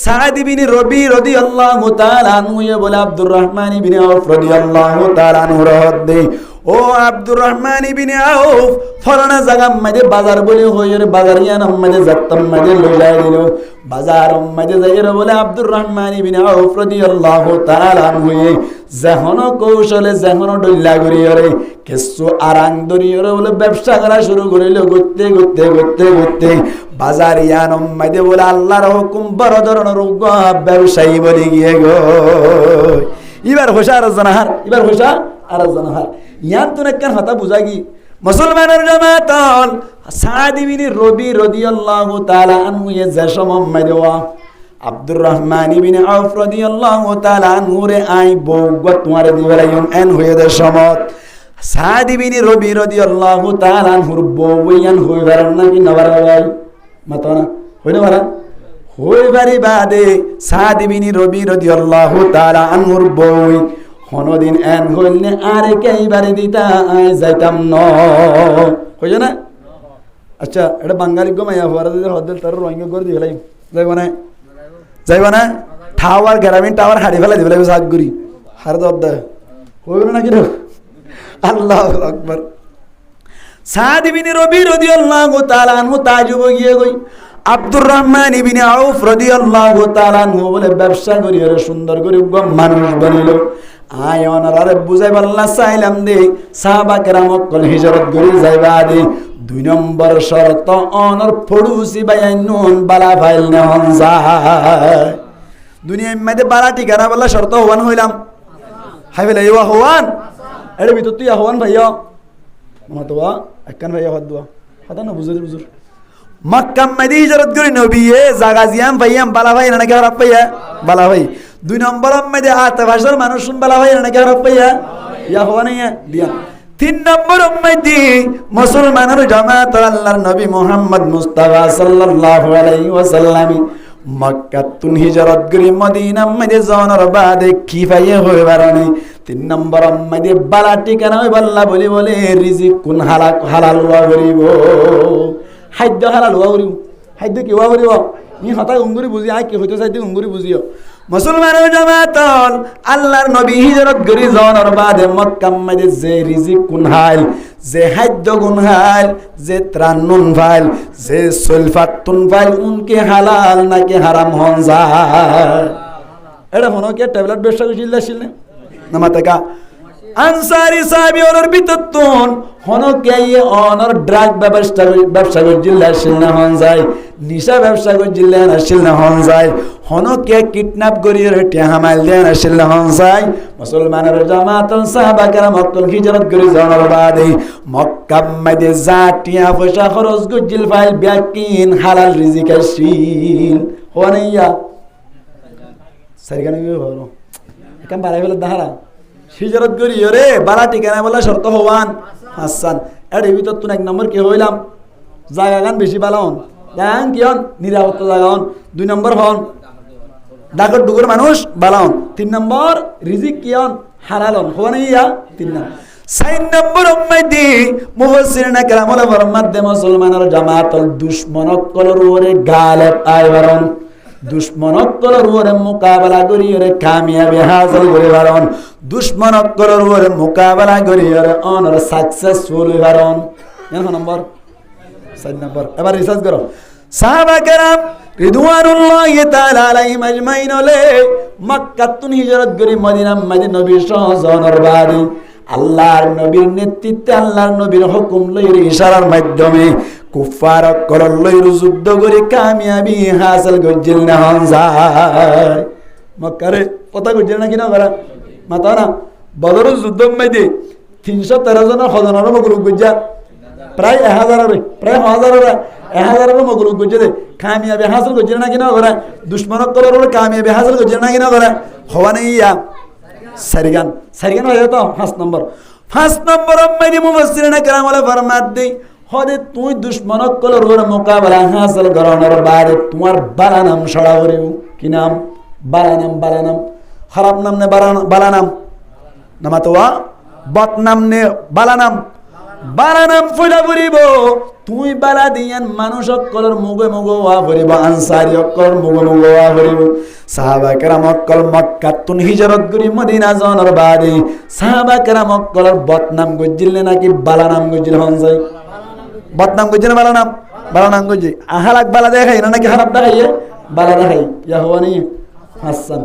সাদ ইবনে রবি রাদিয়াল্লাহু তাআলা আনহু বলে আব্দুর রহমান ইবনে আউফ রাদিয়াল্লাহু তাআলা আনহু রহদে ও আব্দুর রহমান ইবনে আউফ ফলানা জায়গা মধ্যে বাজার বলে হইরে বাজারিয়ান মধ্যে যাত্তাম মধ্যে লইলাই দিল বাজার মধ্যে যাইরে বলে আব্দুর রহমান ইবনে আউফ রাদিয়াল্লাহু তাআলা আনহু যখন কৌশলে যখন ডল্লা করিয়রে কিছু আরাং দরিয়রে বলে ব্যবসা করা শুরু করিল করতে করতে করতে করতে বাজারিয়ান মধ্যে বলে আল্লাহর হুকুম বড় ধরনের ব্যবসায়ী বলে গিয়ে গো এবার হোসা আর জানাহার এবার হোসা আর জানাহার ইয়ান তো কেন হাতা বুঝাগি মুসলমানের জামাতল সাদ ইবনে রবি রাদিয়াল্লাহু তাআলা আনহু যে সময় দেওয়া আব্দুর রহমান ইবনে আউফ রাদিয়াল্লাহু তাআলা আনহু রে আই বউগত তোমারে দিবেলাইন এন হয়ে দে সমত সাদ ইবনে রবি রাদিয়াল্লাহু তাআলা আনহুর বউয়ান হইবার নাকি নবরাই মাতনা হইনা বারা হইবারি বাদে সাদ ইবনে রবি রাদিয়াল্লাহু তাআলা আনহুর বউ হনদিন এন হইলনে আরে কেইবারে দিতা আই যাইতাম ন কইছ না আচ্ছা এটা বাঙালি গমাইয়া হওয়ার হদল তার রঙ করে দিবেলাই যাইব না টাওয়ার গ্রামীণ টাওয়ার হারি ফেলাই দিবেলাই সাগগুরি হার দর্দ হইল না কি আল্লাহু আকবার সাদ ইবনে রবি রাদিয়াল্লাহু তাআলা আনহু তাজুব গিয়ে কই আব্দুর রহমান ইবনে আউফ রাদিয়াল্লাহু তাআলা আনহু বলে ব্যবসা করিয়ে সুন্দর করে মানুষ বানিল আয় অনারে বুঝাই আল্লাহ চাইলাম দে সাহাবা কেরামক কল হিজরত করে যাইবা দে 2 নম্বর শর্ত অনর ফড়ুসি বাইনুন বালা ফাইল না হন যায় দুনিয়ার মধ্যে বালা ঠিকানা বলা শর্ত হওয়ান হইলাম হাই বলে ইয়া হওয়ান এর ভিতর তুই হওয়ান ভাইয়া মাতোয়া একখান ভাইয়া হাত দোয়া হাতা না বুঝুর বুঝুর মক্কা মধ্যে হিজরত করে নবী এ জায়গা জিয়াম ভাইয়াম বালা ভাই না খারাপ পাইয়া বালা ভাই 2 নম্বর মধ্যে আতভাষার মানুষ শুন বালা ভাই না খারাপ পাইয়া ইয়া হওয়া নাই দিয়া 3 নম্বর মধ্যে মুসলমানের জামাত আল্লাহর নবী মুহাম্মদ মুস্তাফা সাল্লাল্লাহু আলাইহি ওয়াসাল্লাম মক্কা তুন হিজরত করে মদিনা মধ্যে যাওয়ার বাদে কি পাইয়া হইবার নাই 3 নম্বর মধ্যে বালা ঠিকানা হই আল্লাহ বলি বলে রিজিক কোন হালাল হওয়া করিব খাদ্য হালাল হওয়া করিব খাদ্য কি হওয়া করিব নি হতা উঙ্গুরি বুঝি আই কি হইতো চাইতে উঙ্গুরি বুঝিও মুসলমানের জামাতল আল্লাহর নবী হিজরত করে যাওয়ার বাদে মক্কা মধ্যে যে রিজিক কোন হাল যে খাদ্য কোন হাল যে ত্রাণ নুন ফাইল যে সুলফাতুন ফাইল উনকে হালাল নাকি হারাম হন যায় এটা হনো কি ট্যাবলেট ব্যবসা কইছিল না নামাতেকা আনসারি সাহাবী ওর বিততুন হনো কে অনর ড্রাগ ব্যবসা কইছিল না হন যায় নিশা ব্যবসা কইছিল না হন যায় হনো কে কিডন্যাপ করিয়ে রেটে হামাল দেন আসল না হন যায় মুসলমানের জামাত সাহাবা کرام মক্কা হিজরত করে যাওয়ার বাদে মক্কা মধ্যে জাটিয়া পয়সা খরচ কইছিল ফাইল ব্যাকিন হালাল রিজিক আসিল হনাইয়া সারিগানে হলো কাম বাড়াই ফেলে দাহারা হিজরত করি রে বালা ঠিকানা বলা শর্ত হওয়ান হাসান এর ভিতর তুন 1 নম্বর কি হইলাম জায়গা গান বেশি ভালো হন জান কি হন নিরাপত্তা জায়গা হন 2 নম্বর হন ডাকর ডুগর মানুষ ভালো হন 3 নম্বর রিজিক কি হন হালাল হন হওয়ানিয়া 3 নম্বর 4 নম্বর উম্মতি মুফাসসিরিন کرام ওয়ালা ফরমাতে মুসলমানের জামাতল দুশমনক কলর ওরে গালেব আইবারন দুশ্মনকলর ওরে মোকাবেলা করি ওরে কামিয়াবি হাসিল করি বারণ দুশ্মনকলর ওরে মোকাবেলা করি ওরে অনর সাকসেসফুল বারণ এর নম্বর 7 নম্বর এবার রিসার্চ করো সাহাবা کرام রিদওয়ানুল্লাহি তাআলা আলাইহিম আজমাইন লে মক্কা তুন হিজরত করি মদিনা মধ্যে নবী শাহজাহানের বাড়ি আল্লাহর নবীর নেতৃত্বে আল্লাহর নবীর হুকুম লইর ইশারার মাধ্যমে কুফার করল লইর যুদ্ধ করে কামিয়াবি হাসিল করছিল না হন যায় মক্কারে কথা কইছিল না কিনা করা মাতা না বদরের যুদ্ধ মধ্যে 313 জনের খজানার মগলুক গজ্জা প্রায় 1000 মগলুক গজ্জা দে কামিয়াবি হাসিল করছিল না কিনা করা দুশমনক করল কামিয়াবি হাসিল করছিল না কিনা করা হওয়া নাই ইয়া সারিগান হয়ে তো 5 নম্বর মধ্যে মুফাসসিরিন کرام ওয়ালা ফরমাত দেই হদে তুই দুশমনক কলর ওর মোকাবেলা হাসিল করানোর বারে তোমার বালা নাম ছড়া করিও কি নাম বালা নাম খারাপ নাম নে বালা নাম নামাতোয়া বদ নাম নে বালা নাম বালা নাম ফুলা ফুরিব তুই বালা দিয়ান মানুষ অকলের মুগে মুগে ওয়া ফুরিব আনসারি অকলের মুগে মুগে ওয়া ফুরিব সাহাবা কেরাম অকল মক্কা তুন হিজরত করি মদিনা জনের বাদে সাহাবা কেরাম অকলের বদনাম গজিলে নাকি বালা নাম গজিল হন যায় বদনাম গজিলে বালা নাম গজি আহালাক বালা দেখাই না নাকি খারাপ দেখাইয়ে বালা দেখাই ইয়া হওয়ানি হাসান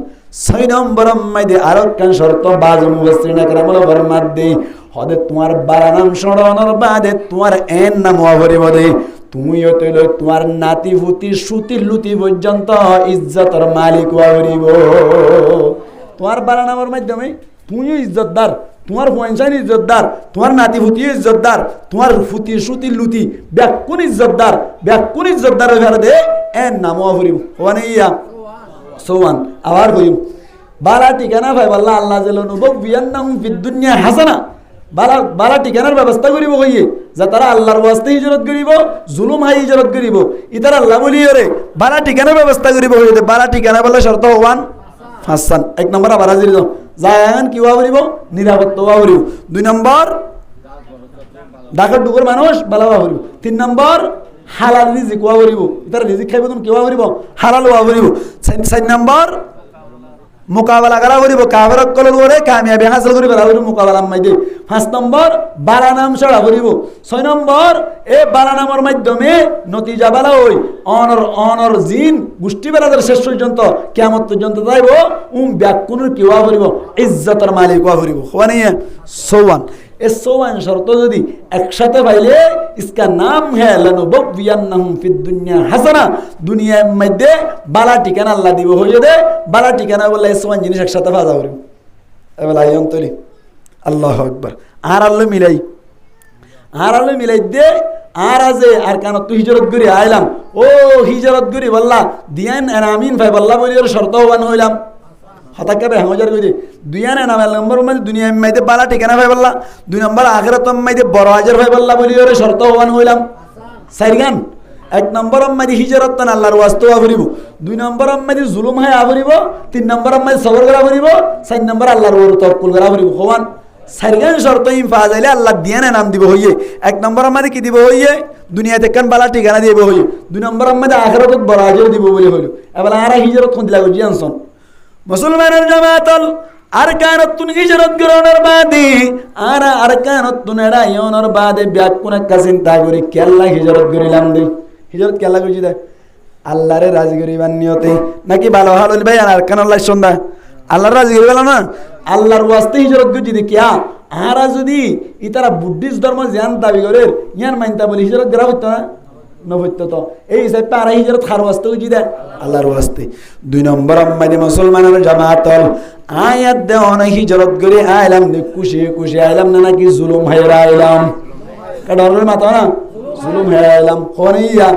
6 নম্বর মাইদে আরো কান শর্ত বাজু মুফাসসিরিন কেরামল ফরমাত দে হদে তোমার বালা নাম শরণর বাদে তোমার এন নাম ওয়াভরি বদে তুমি হইল তোমার নাতি ফুতি সুতি লুতি পর্যন্ত ইজ্জতের মালিক ওয়াভরিব তোমার বালা নামের মাধ্যমে তুমিও ইজ্জতদার তোমার পয়সান ইজ্জতদার তোমার নাতি ফুতি ইজ্জতদার তোমার ফুতি সুতি লুতি ব্যাকুন ইজ্জতদার হয়ে দে এন নাম ওয়াভরিব ওয়ানে ইয়া সোয়ান আবার কইম বালা ঠিকানা ভাই আল্লাহ আল্লাহ জালানু বিয়ান্নাহুম ফিদ দুনিয়া হাসানা বালা ঠিকানার ব্যবস্থা করিব কইয়ে যা তারা আল্লাহর ওয়াস্তে হিজরত করিব জুলুম হাই হিজরত করিব ইতার আল্লাহ বলি ওরে বালা ঠিকানার ব্যবস্থা করিব কইতে বালা ঠিকানা বলে শর্ত ওয়ান হাসান এক নম্বর আবার হাজির দাও জায়ান কি ওয়া করিব নিরাপত্তা ওয়া করিব 2 নম্বর ঢাকার ডুগর মানুষ বালা ওয়া করিব 3 নম্বর হালাল রিজিক ওয়া করিব ইতার রিজিক খাইব তুমি কি ওয়া করিব হালাল ওয়া করিব 4 নম্বর মোকাবেলা করা করিব কাফের কল করে কামিয়াবি হাসিল করিব রাউরি মোকাবেলা মাইদে 5 নম্বর বালা নাম ছড়া করিব 6 নম্বর এই বালা নামের মাধ্যমে নতিজা বালা হই অনর জিন গোষ্ঠী বেলাদের শেষ পর্যন্ত কিয়ামত পর্যন্ত যাইব ব্যাকুনের কি ওয়া করিব ইজ্জতের মালিক ওয়া করিব মানে সোয়ান এই সোয়ান শর্ত যদি একসাথে পাইলে इसका नाम है लनुबव्वियन्नहुम फिद दुनिया হাসানা দুনিয়ার মধ্যে বালা ঠিকানা আল্লাহ দিব হইয়ে দে বালা ঠিকানা বলে সোয়ান জিনিস একসাথে পাওয়া যাবে এবেলা আয়ন্তলি আল্লাহু আকবার আর আল্লাহ মিলাই দে আর আজে আর কান তুই হিজরত করি আইলাম ও হিজরত করি বললা দিয়ান আমিন ভাই বললা বলি ওর শর্ত হওয়ান হইলাম হতাকে বে হাজার কইছে দুইয়ানে নাম নম্বর মানে দুনিয়া মাইতে বালা ঠিকানা ভাই বললা 2 নম্বর আখিরাত মাইতে বড় হাজার ভাই বললা বলি ওরে শর্ত হওয়ান হইলাম সাইরগান 1 নম্বর মাইতে হিজরত তান আল্লাহর ওয়াস্তে আবরিব 2 নম্বর মাইতে জুলুম হয় আবরিব 3 নম্বর মাইতে সবর করা আবরিব 4 নম্বর আল্লাহর ওর তাওয়াক্কুল করা আবরিব হওয়ান সাইরগান শর্ত ইম ফাজাইলে আল্লাহ দিয়ানে নাম দিব হইয়ে 1 নম্বর মাইতে কি দিব হইয়ে দুনিয়াতে কান বালা ঠিকানা দিব হইয়ে 2 নম্বর মাইতে আখিরাতত বড় হাজার দিব বলি হইলো এবারে আর হিজরত কোন দিলা গজি আনছন মুসলমানের জামাতল আরকানাতুন হিজরত গ্রহণের বাদে আর আরকানাতুন এড়াইওনের বাদে ব্যাকুন একটা চিন্তা করি কেল্লা হিজরত করিলাম দে হিজরত কেল্লা কইছি দে আল্লাহরে রাজি করিবার নিয়তে নাকি ভালো ভালো ভাই আর আরকানুল্লাহ সন্ধ্যা আল্লাহর রাজি করিবাল না আল্লাহর ওয়াস্তে হিজরত কইছি দে কিয়া আর যদি ইতারা বুদ্ধিস্ট ধর্ম জ্ঞান দাবি করে ইয়ান মানতা বলি হিজরত করা হইতো না নবত্য তো এই হিসাবে তারা হিজরত খার ওয়াস্তে কইছি দে আল্লাহর ওয়াস্তে 2 নম্বর মানে মুসলমানের জামাতল আয়াত দেওয়ান হিজরত করে আইলাম দে খুশি আইলাম না নাকি জুলুম হায়রা আইলাম কাডরের মাথা না জুলুম হায়রা আইলাম কোনিয়া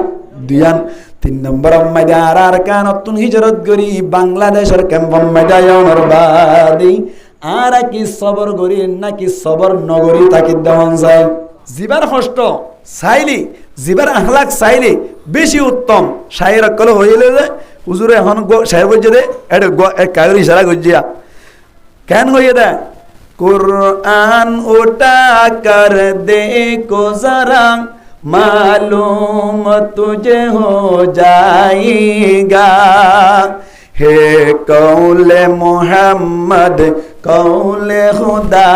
দিয়ান 3 নম্বর মানে আর কানতুন হিজরত করি বাংলাদেশের ক্যাম্প মেদায়নের বাদি আর কি সবর করি নাকি সবর নগরী তাকি দেওয়ান যায় জিবার কষ্ট চাইলি জিবার আখলাক চাইলি বেশি উত্তম শায়ের কল হইলে যে হুজুরে এখন শায়ের গজ্জে দে এক কায়র ইশারা গজ্জিয়া কেন হইয়ে দে কুরআন উঠা কর দেখো জরা মালूम तुझे हो जाएगा हे कौले मोहम्मद कौले खुदा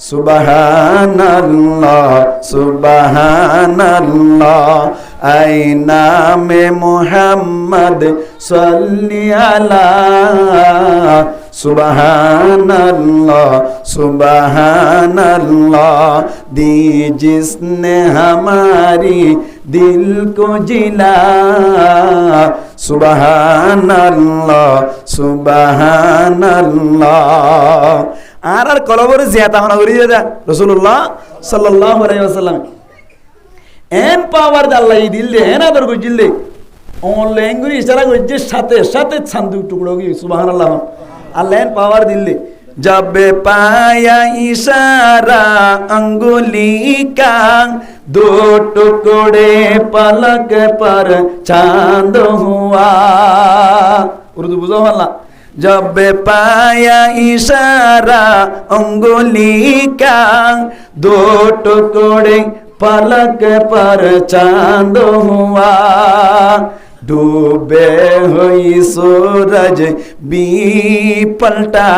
सुबहानल्लाह सुबहानल्लाह ऐ नामे मोहम्मद सल्ली अला सुबहानल्लाह सुबहानल्लाह दी जिसने हमारी दिल को जिला सुबहानल्लाह सुबहानल्लाह আর কলবর জিয়াতা হনা করি দা রাসূলুল্লাহ সাল্লাল্লাহু আলাইহি ওয়াসাল্লাম এন পাওয়ার দা আল্লাহ দিল দে এনা দর গজিল দে অন ল্যাঙ্গুয়েজ ইশারা গজে সাথে সাথে ছান্দু টুকরো কি সুবহানাল্লাহ আল্লাহ এন পাওয়ার দিল দে जब पाया इशारा अंगुली का दो टुकड़े पलक पर चांद हुआ उर्दू बुझो हल्ला जब पाया इशारा उंगली का, दो टुकड़े पलक पर चांद हुआ, डूबे हुई सूरज भी पलटा,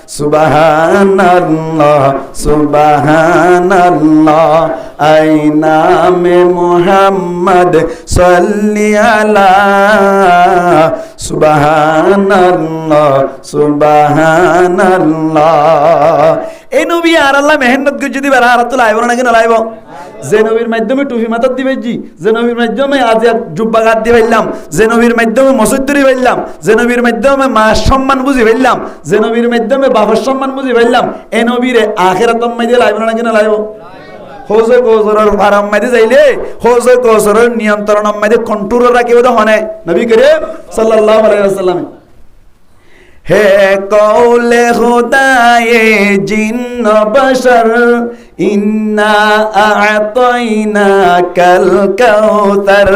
सुबहान अल्लाह सुबहान अल्लाह, आईना में मोहम्मद सल्ली अला, सुबहान अल्लाह सुबहान अल्लाह। এই নবী আর আল্লাহ মেহনত করে যদি বেড়া আর তো লাইব না কেন লাইব? যে নবীর মাধ্যমে টুপি মাথার দিবে জি, যে নবীর মাধ্যমে আজ জুব্বা গাদ দিয়ে ফেললাম, যে নবীর মাধ্যমে মসজিদ তৈরি ফেললাম, যে নবীর মাধ্যমে মার সম্মান বুঝি ফেললাম, যে নবীর মাধ্যমে বাবার সম্মান বুঝি ফেললাম, এই নবীরে আখিরাতম মাইদে লাইব না কেন লাইব? হৌজ কৌসরের ফারাম মাইদে যাইলে হৌজ কৌসরের নিয়ন্ত্রণ মাইদে কন্ট্রোল রাখিব তো হনে নবী করিম সাল্লাল্লাহু আলাইহি ওয়াসাল্লাম। है कौले खुदाए जिन्न बशर, इन्ना आतैना कल कौतर,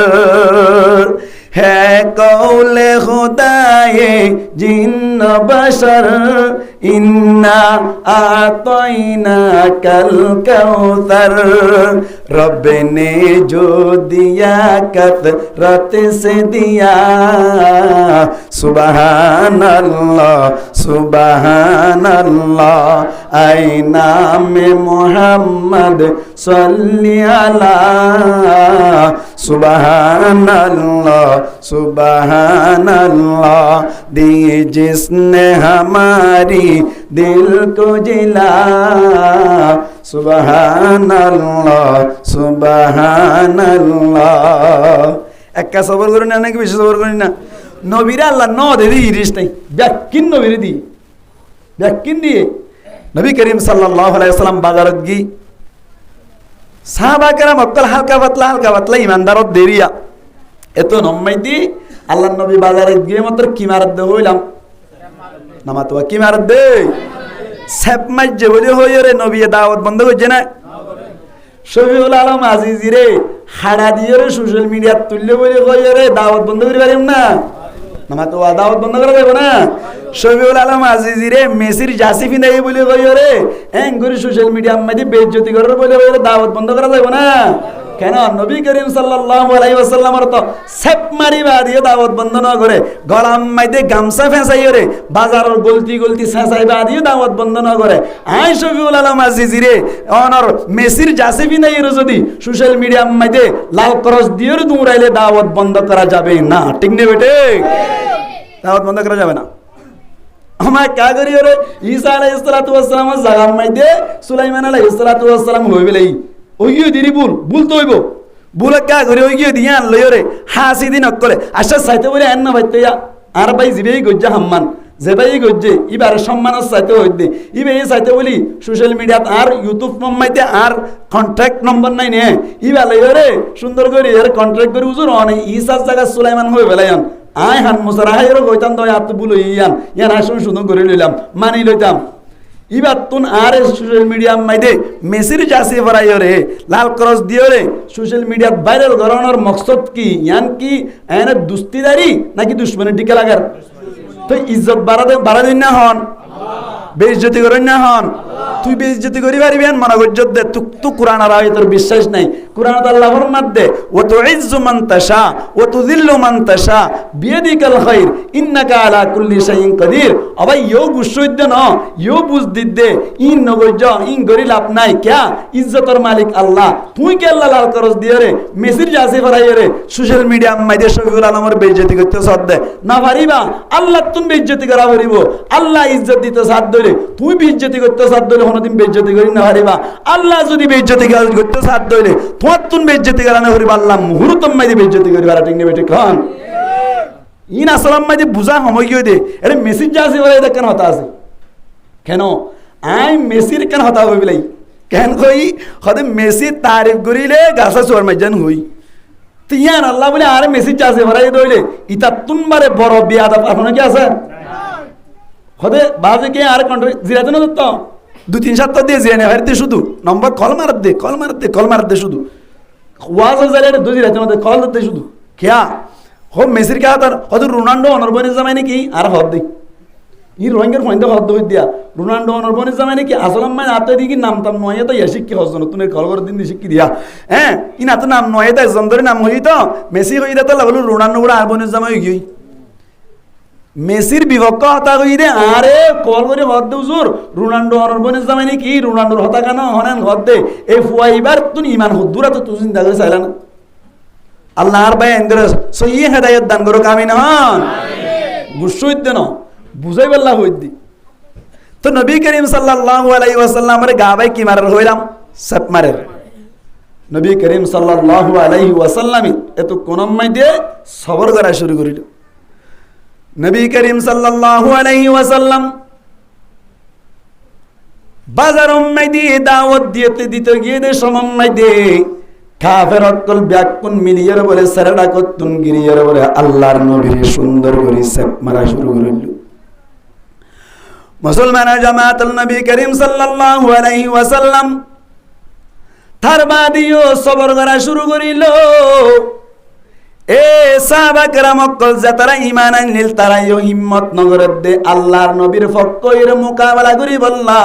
है कौले खुदाए जिन्न बशर, इन्ना आतैना कल कौतर, रब ने जो दिया कतरत से दिया, सुबहान अल्लाह सुबहान अल्लाह, आईना में मोहम्मद सल्ली अला, सुबहान अल्लाह सुबहान अल्लाह, दी जिसने हमारी दिल को जिला, सुबहान अल्लाह सुबहान अल्लाह। একটা সবর করি না নাকি বেশি সবর করি না? নবীরা আল্লাহ ন দেরি ইরিস নাই, ব্যাকিন নবীরে দি ব্যাকিন দিয়ে নবী করিম সাল্লাল্লাহু আলাইহি ওয়াসাল্লাম বাজারত গি, সাহাবা কেরাম অকল হালকা পাতলা ইমানদারত দেরিয়া এত নম্মাই দি আল্লাহ নবী বাজারে গিয়ে মাত্র কি মারাত দে হইলাম নামাতো কি মারাত দে সেপ মাইজে বলি হই রে নবী দাওয়াত বন্ধ করছে না। শফিউল আলম আজিজি রে হাড়া দিয়ে রে সোশ্যাল মিডিয়া তুললে বলে কই রে দাওয়াত বন্ধ করে পারিম না, নামাতো দাওয়াত বন্ধ করা যাবে না। শফিউল আলম আজিজি রে মেসির জাসি ফিনাই বলে কই রে এং করে সোশ্যাল মিডিয়া মাঝে বেইজ্জতি করার বলে কই দাওয়াত বন্ধ করা যাবে না। কেন? নবী করিম সাল্লাল্লাহু আলাইহি ওয়াসাল্লামের তো সেপ মারিবা দিয়ে দাওয়াত বন্ধ না করে, গলাম মাইদে গামছা ফেসাই রে বাজারের গলতি ফেসাইবা দিয়ে দাওয়াত বন্ধ না করে। আই শফিউল আলম আজিজি রে অনর মেসির জাসিবি নাই রে যদি সোশ্যাল মিডিয়া মাইদে লাল ক্রস দিয়ে দৌড়াইলে দাওয়াত বন্ধ করা যাবে না, ঠিক নেই বেটে? দাওয়াত বন্ধ করা যাবে না। আমার কা করি রে ঈসা আলাইহিস সালাতু ওয়াস সালামের জাগাম মাইদে সুলাইমান আলাইহিস সালাতু ওয়াস সালাম হইবেলাই ওইও দিরি ভুল তো হইব, ভুল কা করে ওইও দিয়া লইও রে হাসি দিন অকলে আশা চাইতে বলে এন না ভাইতে আর ভাই জিবেই গজ্জা হাম্মান যে ভাই গজ্জে ইবার সম্মানের চাইতে হইতে ইবে এই চাইতে বলি সোশ্যাল মিডিয়াত আর ইউটিউব মাইতে আর কন্ট্যাক্ট নম্বর নাই নে ইবা লইও রে সুন্দর করে এর কন্ট্যাক্ট করে উজুর অনে ঈসার জায়গা সুলাইমান হই বেলায়ান আয় হান মুসারা হাইরো কইতাম দয় আত বুলো ইয়ান আসুন সুন্দর করে লইলাম মানি লইতাম। ইবার তুন আর সোশ্যাল মিডিয়া মাইদে মেসির জাসি ভরাইও রে লাল ক্রস দিও রে সোশ্যাল মিডিয়াত ভাইরাল করানোর মকসদ কি? ইয়ান কি এনে দুস্তিদারি নাকি দুশ্মনের টিকা লাগার? তো ইজ্জত বাড়া দিন না হন, বেইজ্জতি করেন না হন। তুই বেইজ্জতি করি পারিবি মনে গজ্জত দে তু কুরআন আর আয়াতের বিশ্বাস নাই। কুরআন আল্লাহ ফরমাত দে ওয়া তুইজ্জু মান তাশা ওয়া তুযিল্লু মান তাশা বিয়াদিকাল খায়র ইন্নাকা আলা কুল্লি শাইইন কাদির। আবাই ইয়ো গুসইদ ন ইয়ো বুঝ দিদে ইন নগজ্জ ইন গরি লাভ নাই ক্যা ইজ্জতের মালিক আল্লাহ। তুই কে আল্লাহ লাল করস দিয়ে রে মেসির জাসি ফরাই রে সোশ্যাল মিডিয়া মাইদে শফিউল আলমের বেইজ্জতি করতে সাদ দে না পারিবা। আল্লাহ তুন বেইজ্জতি করা পারিব, আল্লাহ ইজ্জত দিতে সাদ দলে তুই বেইজ্জতি করতে সাদ দলে কোনদিন বেইজ্জতি করি না পারিবা। আল্লাহ যদি বেইজ্জতি করতে সাদ দলে তোমার তুন বেইজ্জতি করা না করিবা আল্লাহ মুহূর্তম মাইদে বেইজ্জতি করিবা ঠিক নেবে ঠিক খান ইন আসলাম মাইদে বুঝা সময় কি দে আরে মেসির জাসি ফরাই দে কেন হতা আছে কেন আই মেসির কেন হতা হই বলাই কেন কই হদে মেসি তারিফ করিলে গাছা চোর মাইজান হই তিয়ান আল্লাহ বলে আরে মেসির জাসি ফরাই দইলে ইতা তুনবারে বড় বিয়াদব আপন কি আছে হদে বাজে কে আর কন্ট্রোল জিরাতে না তো 2-3 সপ্তাহ দিয়ে জিরানে হারতে শুধু নম্বর কল মারত দে শুধু ওয়াজ জালে দুজি রাতে মধ্যে কল দিতে শুধু কিয়া মেসির কে হাতার হয়তো রোনাল্ডো অনর্বনে জামাই নাকি আর হদ দেই ই রোহিঙ্গার ফোনটা হদ হই দিয়া রোনাল্ডো অনর্বনে জামাই নাকি আসলাম মানে আত্মা দিকে নাম তাম নয় তো ইয়া শিক্ষি হস নতুন খবর দিন শিক্ষি দিয়া হ্যাঁ ই না তো নাম নয় তাই জন্দরে নাম হই তো মেসি হই তো লাগলো রোনাল্ডো গুড়া আর বনে জামাই গই মেসির বিপক্ষ হতা কই রে আরে কল করে হদ দে হুজুর রোনাল্ডো অনর্বনে জামাই নাকি রোনাল্ডোর হতা কেন হনেন হদ দে এই ফুয়াইবার তুই ইমান হদ্দুরা তো তুই চিন্তা করে চাইলা না আল্লাহ আর ভাই এন্দ্রে সহি হেদায়েত দান করো কামিন হন গুসু হইতে না বুঝাই বললা হইদি তো নবী করিম সাল্লাল্লাহু আলাইহি ওয়াসাল্লামের গাবাই কি মারার হইলাম সাপ মারের নবী করিম সাল্লাল্লাহু আলাইহি ওয়াসাল্লাম এত কোন মাইদে সবর করা শুরু করিল নবী করিম সাল্লাল্লাহু আলাইহি ওয়াসাল্লাম বাজার মাইদে দাওয়াত দিতে গিয়ে দে সমম মাইদে কাফের অকল ব্যাকুন মিলিয়ার বলে সারাডা কতুন গিরিয়ার বলে আল্লাহর নবীর সুন্দর করে সাপ মারা শুরু করিল মুসলমানের জামাতুল নবী করিম সাল্লাল্লাহু আলাইহি ওয়াসাল্লাম তার বাদিও সবর করা শুরু করিল এ সাহাবা کرام অকল যারা ঈমান আনলিল তারাইও হিম্মত নগরের দে আল্লাহর নবীর পক্ষের মোকাবেলা করি বললা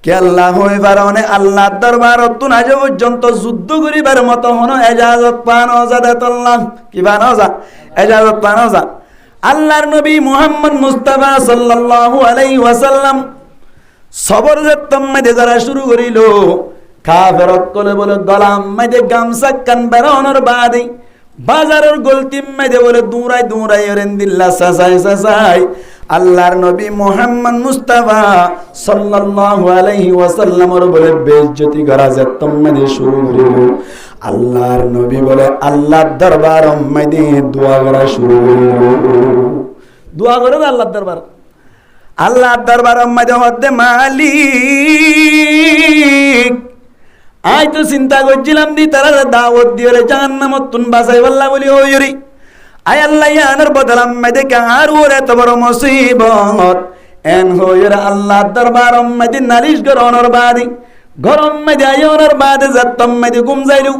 কে আল্লাহ হই পারনে আল্লাহর দরবারত আজ পর্যন্ত যুদ্ধ করিবার মতো হন ইজাজত পানো জাদাতুল্লাহ কি বানো যা ইজাজত পানো যা আল্লাহর নবী মুহাম্মদ মুস্তাফা সাল্লাল্লাহু আলাইহি ওয়াসাল্লাম সবর যতম মধ্যে করা শুরু করিল কাফের কলে বলে গলাম মধ্যে গামসা কান বেরোনোর বাদে বাজারের গলতিম মধ্যে বলে দৌড়াই রেন্দিল্লা সাসাই আল্লাহর নবী মুহাম্মদ মুস্তাফা সাল্লাল্লাহু আলাইহি ওয়াসাল্লামের বলে বেইজ্জতি করা যতম মধ্যে শুরু করিল আল্লাহর নবী বলে আল্লাহর দরবার মধ্যে দোয়া করা শুরু করিল দোয়া করে আল্লাহর দরবার মধ্যে হতে মালিক আই তো চিন্তা করছিলাম দি তারা দাওয়াত দিয়ে জাহান্নামত তুন বাঁচাই বললা বলি ওইরি আয় আল্লাহ ইয়ানোর বদলাম মধ্যে কার ওরে এত বড় মুসিবত এন হইর আল্লাহর দরবার মধ্যে নালিশ গরনের বাদী গরম মধ্যে আয়োনের বাদে যতম মধ্যে ঘুম যাইলু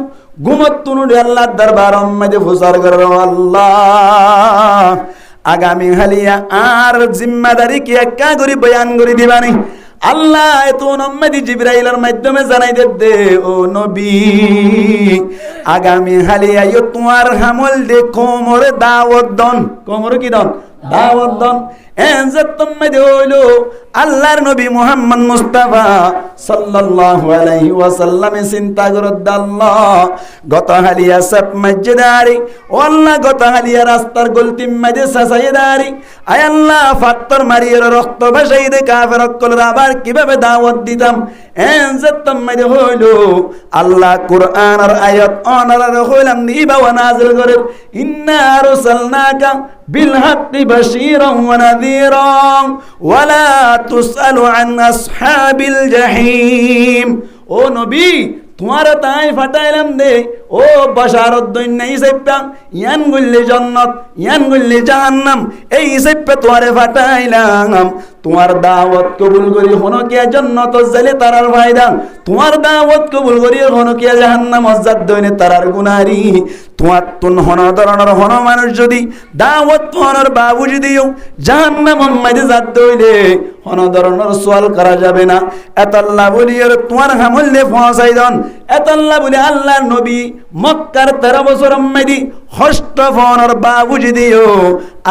ঘুমত তুনু আল্লাহর দরবার মধ্যে ফুসার করো আল্লাহ আগামী হালিয়া আর জিম্মাদারি কি একা করে বয়ান করে দিবানি আল্লাহ এত নম্মদি জিবরাইলের মাধ্যমে জানাই দে ও নবী আগামী হালিয়া ইয়ো তোমার হামল দে কোমর দাওয়াত দন কোমর কি দন দাওয়াত দন এনজতম মধ্যে হইলো আল্লাহর নবী মুহাম্মদ মুস্তাফা সাল্লাল্লাহু আলাইহি ওয়াসাল্লাম চিন্তা করত আল্লাহ গত হালিয়া সব মসজিদারি ও আল্লাহ গত হালিয়া রাস্তার গলতিম মধ্যে সাসাইদারি আয় আল্লাহ ফাত্তর মারিয়ার রক্ত ভাসাই দে কাফের কলরা আবার কিভাবে দাওয়াত দিতাম এনজতম মধ্যে হইলো আল্লাহ কুরআনের আয়াত অনার হইলাম দিবা ওয়া নাযিল করে ইন্না আরসালনাকা বিল হাক্কি বাশীরান ওয়া নাযীরা ওয়ালা তুসআলু আন আসহাবিল জাহিম ও নবী তোমার তাই ফাটাইলাম দে ও বাশারত দইন হিসাবটা ইয়ান গুল্লি জান্নাত ইয়ান গুল্লি জাহান্নাম এই হিসাবটা তোমারে ফাটাইলাম তোমার দাওয়াত কবুল করি হনো কি জান্নাত জালে তারার ফায়দা তোমার দাওয়াত কবুল করি হনো কি জাহান্নাম জাত দইনে তারার গুনারি তোমার তুন হন ধরনের হন মানুষ যদি দাওয়াত তোমার বাবুজি দিও জাহান্নাম মধ্যে জাত দইলে হন ধরনের সওয়াল করা যাবে না এত আল্লাহ বলি আর তোমার হামলে পৌঁছাই দন এত আল্লাহ বলি আল্লাহর নবী মক্কার 13 বছর মধ্যে হস্ত ফোনের বাবুজি দিও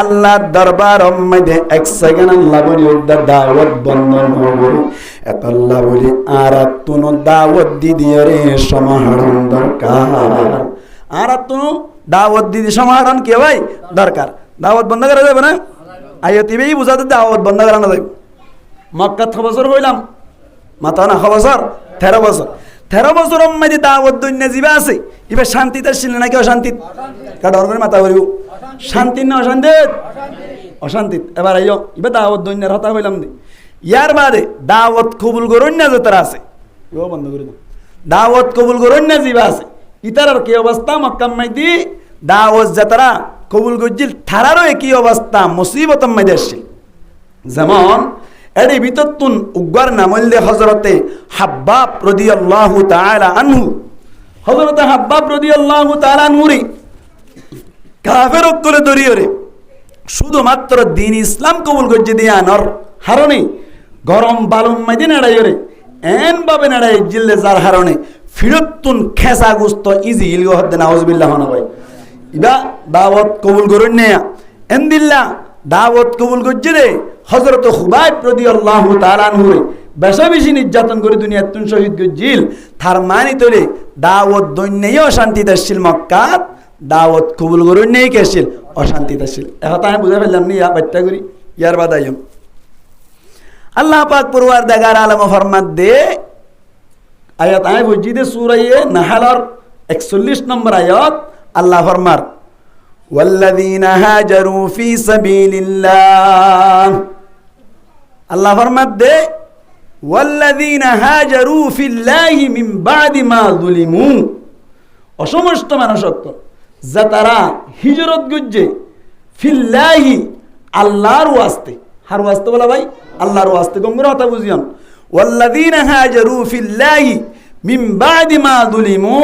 আল্লাহর দরবার মধ্যে এক সেকেন্ড আল্লাহ বলি দাওয়াত বন্ধ হবে এত আল্লাহ বলি আর তুন দাওয়াত দিয়ে রে সমাহরণ দরকার আর তুন দাওয়াত দিয়ে সমাহরণ কে ভাই দরকার দাওয়াত বন্ধ করা যাবে না আয়াতিবেই বুঝাতে দাওয়াত বন্ধ করা না যাবে মক্কা 6 বছর হইলাম মাথা না 6 বছর 13 বছর 13 বছর মধ্যে দাওয়াত দুনিয়া জিবা আছে এবার শান্তিতে ছিল নাকি অশান্তি কাটা করে মাথা করিও শান্তি না অশান্তি অশান্তি এবার আইও এবার দাওয়াত দুনিয়ার হতা হইলাম দি ইয়ার বাদে দাওয়াত কবুল করুন না যে তারা আছে ও বন্ধ করে দাও দাওয়াত কবুল করুন না জিবা আছে ইতার কি অবস্থা মক্কা মধ্যে দাওয়াত যারা কবুল করছিল তারারও একই অবস্থা মুসিবতের মধ্যে আসছিল যেমন এর ভিতরতুন উগ্র নামলে হযরতে হাব্বাব রাদিয়াল্লাহু তাআলা আনহু হযরতে হাব্বাব রাদিয়াল্লাহু তাআলা আনহুরি কাফের অকলে দরিয়রে শুধুমাত্র দিন ইসলাম কবুল করছে দিয়ে আনর হারণে গরম বালুম মাইদে নাড়াইরে এন ভাবে নাড়াই জিল্লে যার হারণে ফিরতুন খেসা গুস্ত ইজি ইলগো হদ্দে নাউজুবিল্লাহ না ভাই ইবা দাওয়াত কবুল করুন নেয়া এন্দিল্লা দাওয়াত কবুল করছে রে হযরত খুবাইব রাদিয়াল্লাহু তাআলা আনহু বেশা বেশি নির্যাতন করে দুনিয়ার তুন শহীদ গজিল থার মানি তোলে দাওয়াত দৈন্যেই অশান্তিতে আসছিল মক্কাত দাওয়াত কবুল করুন নেই কেছিল অশান্তিতে আসছিল এখন আমি বুঝে ফেললাম নি ইয়া বাচ্চা করি ইয়ার বাদ আইম আল্লাহ পাক পরওয়ারদিগার আলম ফরমাত দে আয়াত আয় বুঝি দে সূরা নাহলর 41 নম্বর আয়াত আল্লাহ ফরমার ওয়াল্লাযীনা হাজারু ফি সাবিলিল্লাহ আল্লাহ ফরমাত দে ওয়াল্লাযীনা হাজারু ফিল্লাহি মিন বাদি মা যুলিমু অসমস্ত মানুষত্ব যা তারা হিজরত গুজে ফিল্লাহি আল্লাহর ওয়াস্তে হার ওয়াস্তে বলা ভাই আল্লাহর ওয়াস্তে গঙ্গুর কথা বুঝিয়ান ওয়াল্লাযীনা হাজারু ফিল্লাহি মিন বাদি মা যুলিমু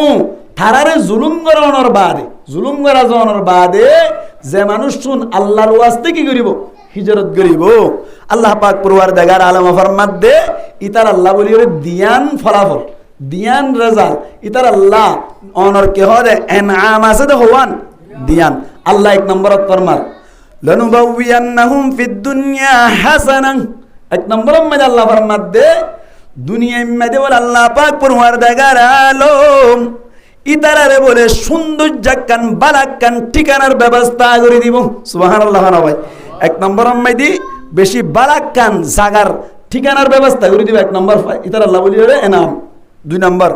তারারে জুলুম করানোর বাদে জুলুম করা যাওয়ার বাদে যে মানুষ শুন আল্লাহর ওয়াস্তে কি করিব হিজরত করিব আল্লাহ পাক পরওয়ারদিগার আলম ফরমাত দে ইতার আল্লাহ বলি দিয়ান ফলাফল দিয়ান রেজাল্ট ইতার আল্লাহ অনর কে হদে এনআম আছে দে হওয়ান দিয়ান আল্লাহ এক নম্বরত ফরমার লানুবাউয়ান্নাহুম ফিদ দুনিয়া হাসানান এক নম্বর মধ্যে আল্লাহ ফরমাত দে দুনিয়ার মধ্যে বলে আল্লাহ পাক পরওয়ারদিগার আলম ইতারারে বলে সৌন্দর্যাকান বালাকান ঠিকানার ব্যবস্থা করে দিব সুবহানাল্লাহ না ভাই এক নম্বর মধ্যে বেশি বালাকান জাগার ঠিকানার ব্যবস্থা করে দিব এক নম্বর ইতার আল্লাহ বলি রে এনাম দুই নম্বর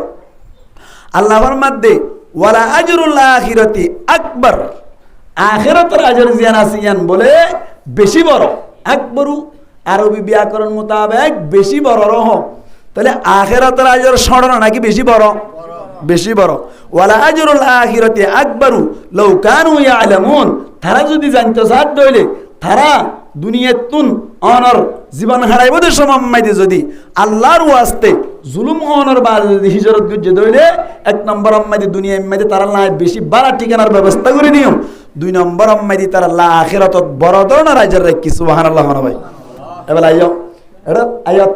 আল্লাহর মধ্যে ওয়ালা আজরুল আখিরাতি আকবার আখিরাতের আজর জিয়ান আসিয়ান বলে বেশি বড় আকবরু আরবি ব্যাকরণ মোতাবেক বেশি বড় রহ তাহলে আখিরাতের আজর সরণ নাকি বেশি বড় বেশি বড় ওয়ালা আজরুল আখিরাতি আকবারু লাউ কানু ইয়ালামুন তারা যদি জানতে সাধ্য হইলে তারা দুনিয়াতুন অনর জীবন হারাইব দে সমমাইতে যদি আল্লাহর ওয়াস্তে জুলুম অনর বাদ যদি হিজরত গুজে দইলে এক নম্বর আম্মাইতে দুনিয়ার মধ্যে তারা আল্লাহ বেশি বাড়া ঠিকানার ব্যবস্থা করে দিও দুই নম্বর আম্মাইতে তারা আল্লাহ আখিরাতত বড় ধরনের আজর রাখি সুবহানাল্লাহ ভাই এবার আইও এটা আয়াত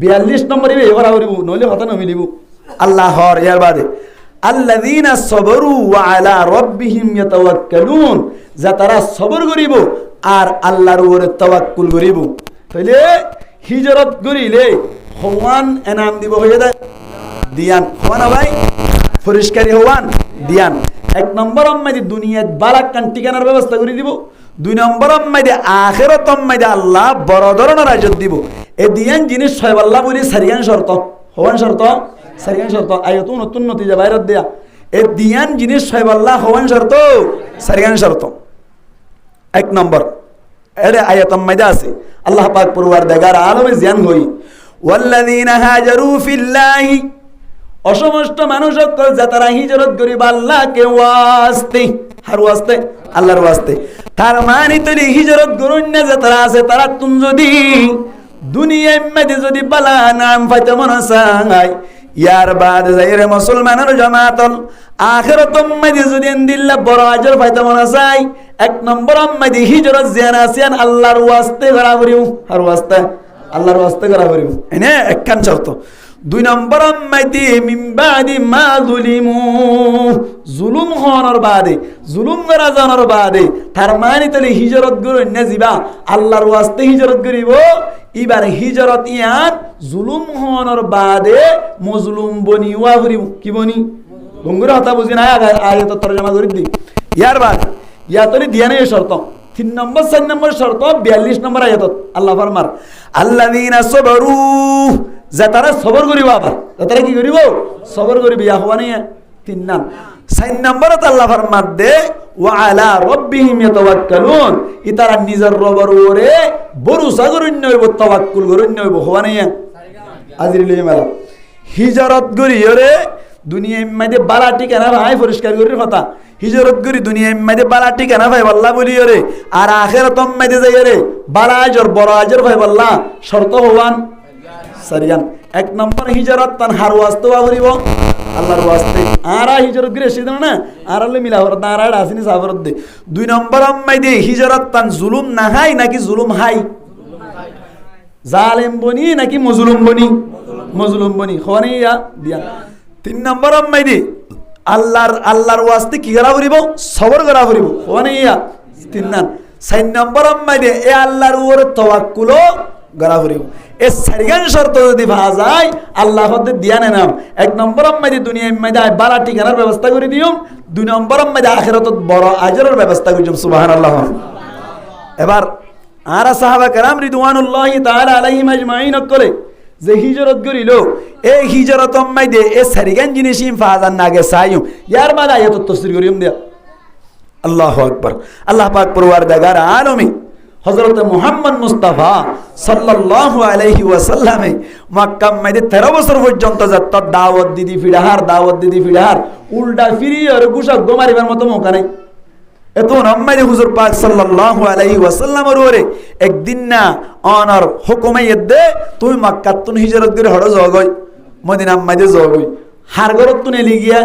42 নম্বর ইবে এবার আউরিবু নইলে কথা না মিলিবু আল্লাহর ইয়ার বাদে আল্লাযীনা সাবরু ওয়া আলা রাব্বিহিম ইয়াতাওয়াক্কালুন যা তারা সবর করিব আর আল্লাহর উপরে তাওয়াক্কুল করিব তাইলে হিজরত করিলে হওয়ান এনাম দিব হয়ে যায় দিয়ান হওয়ান ভাই পরিষ্কারই হওয়ান দিয়ান এক নম্বর আম্মাদি দুনিয়াত বালাকান ঠিকানার ব্যবস্থা করে দিব দুই নম্বর আম্মাদি আখিরাত আম্মাদি আল্লাহ বড় ধরনের রাজত দিব এ দিয়ান জিনিস ছয় আল্লাহ বলি সারিয়ান শর্ত হওয়ান শর্ত সারিয়ান শর্ত আয়াত নতুন নতিজা বাইরত দেয়া এ দিয়ান জিনিস ছয় আল্লাহ হওয়ান শর্ত সারিয়ান শর্ত এক নম্বর এরে আয়াতম মধ্যে আছে আল্লাহ পাক পরওয়ারদিগার আলমে জিয়ান হই ওয়াল্লাযীনা হাজারু ফিল্লাহি অসমস্ত মানুষ সকল যা তারা হিজরত করিব আল্লাহকে ওয়াস্তে হার ওয়াস্তে আল্লাহর ওয়াস্তে তার মানে তলি হিজরত করুন না যে তারা আছে তারা তুম যদি দুনিয়ার মধ্যে যদি বালা নাম পাইতে মন চায় ইয়ার বাদ যাইরে মুসলমানের জামাতল আখিরাতম মধ্যে যদি ইনদিল্লাহ বড় আজর পাইতে মন চায় এক নম্বর মধ্যে হিজরত জিয়ান আসিয়ান আল্লাহর ওয়াস্তে করা করিও আর ওয়াস্তে আল্লাহর ওয়াস্তে করা করিও এনে একখান শর্ত দুই নম্বর মধ্যে মিন বাদি মা যুলিমু জুলুম হওয়ার বাদে জুলুম করা জানার বাদে তার মানে তাহলে হিজরত করুন না জিবা আল্লাহর ওয়াস্তে হিজরত করিব এবার হিজরত ইয়ান জুলুম হওয়ার বাদে মজলুম বনি ওয়া করিব কি বনি গঙ্গুর কথা বুঝি না আয়াত তরজমা করে দি ইয়ার বাদ ইয়া তলি দিয়ানে শর্ত 3 নম্বর 4 নম্বর শর্ত 42 নম্বর আয়াত আল্লাহ ফরমার আল্লাযীনা সাবরু যা তারা সবর করিব আবার তারা কি করিব সবর করিব ইয়া হওয়া নেই 3 নাম 4 নম্বরত আল্লাহ ফরমাত দে ওয়া আলা রাব্বিহিম ইয়াতাওয়াক্কালুন ইতারা নিজের রবের উপরে ভরসা করেন নইব তাওয়াক্কুল করেন নইব হওয়া নেই আজিরিলে মেলা হিজরত করিয়রে দুনিয়ার মধ্যে বালা ঠিকানা ভাই পরিষ্কার করির কথা হিজরত করি দুনিয়ার মধ্যে বালা ঠিকানা ভাই আল্লাহ বলিও রে আর আখিরাতম মধ্যে যাই রে বালা আজর বড় আজর ভাই আল্লাহ শর্ত হওয়ান সারিয়ান এক নম্বর হিজরত তান হার ওয়াস্তে করিব আল্লাহর ওয়াস্তে আরা হিজরত করে এসে না আর আল্লাহ মিলা হরত আর আসিনি সাবরত দে 2 নম্বর আম্মাই দে হিজরত তান জুলুম না হাই নাকি জুলুম হাই জালেম বনি নাকি মজলুম বনি খনিয়া দিয়া 3 নম্বর আম্মাই দে আল্লাহর ওয়াস্তে কি করা করিব সবর করা করিব খনিয়া 3 নাম 4 নম্বর আম্মাই দে এ আল্লাহর উপর তাওয়াক্কুল করা করিব এ সারিগান শর্ত যদি ভাজা যায় আল্লাহ হতে দিয়া নাম 1 নম্বর আম্মাই দে দুনিয়া মধ্যে বালা ঠিকানার ব্যবস্থা করে দিও 2 নম্বর আম্মাই দে আখিরাতত বড় আজরের ব্যবস্থা করিও সুবহানাল্লাহ এবার আরা সাহাবা کرام রিদওয়ানুল্লাহি তাআলা আলাইহিম আজমাইন করে যে হিজরত করিল এই হিজরত মধ্যে এ সারিগান জিনিস ফাজান নাগে সাইও ইয়ার মানে আয়াত তাফসীর করিম দিয়া আল্লাহু আকবার আল্লাহ পাক পরওয়ারদিগার আলামিন হযরত মুহাম্মদ মুস্তাফা সাল্লাল্লাহু আলাইহি ওয়াসাল্লাম মক্কা মধ্যে 13 বছর পর্যন্ত যত দাওয়াত দিদি ফিড়াহার উল্টা ফিরি আর গুশা গোমারিবার মতো মৌকা নাই এত নম্মাইদে হুজুর পাক সাল্লাল্লাহু আলাইহি ওয়াসাল্লামের ওরে একদিন না অনার হুকুমে দে তুমি মক্কা তুন হিজরত করে হড় জগই মদিনা মধ্যে জগই হার ঘরত তুনে লিগিয়া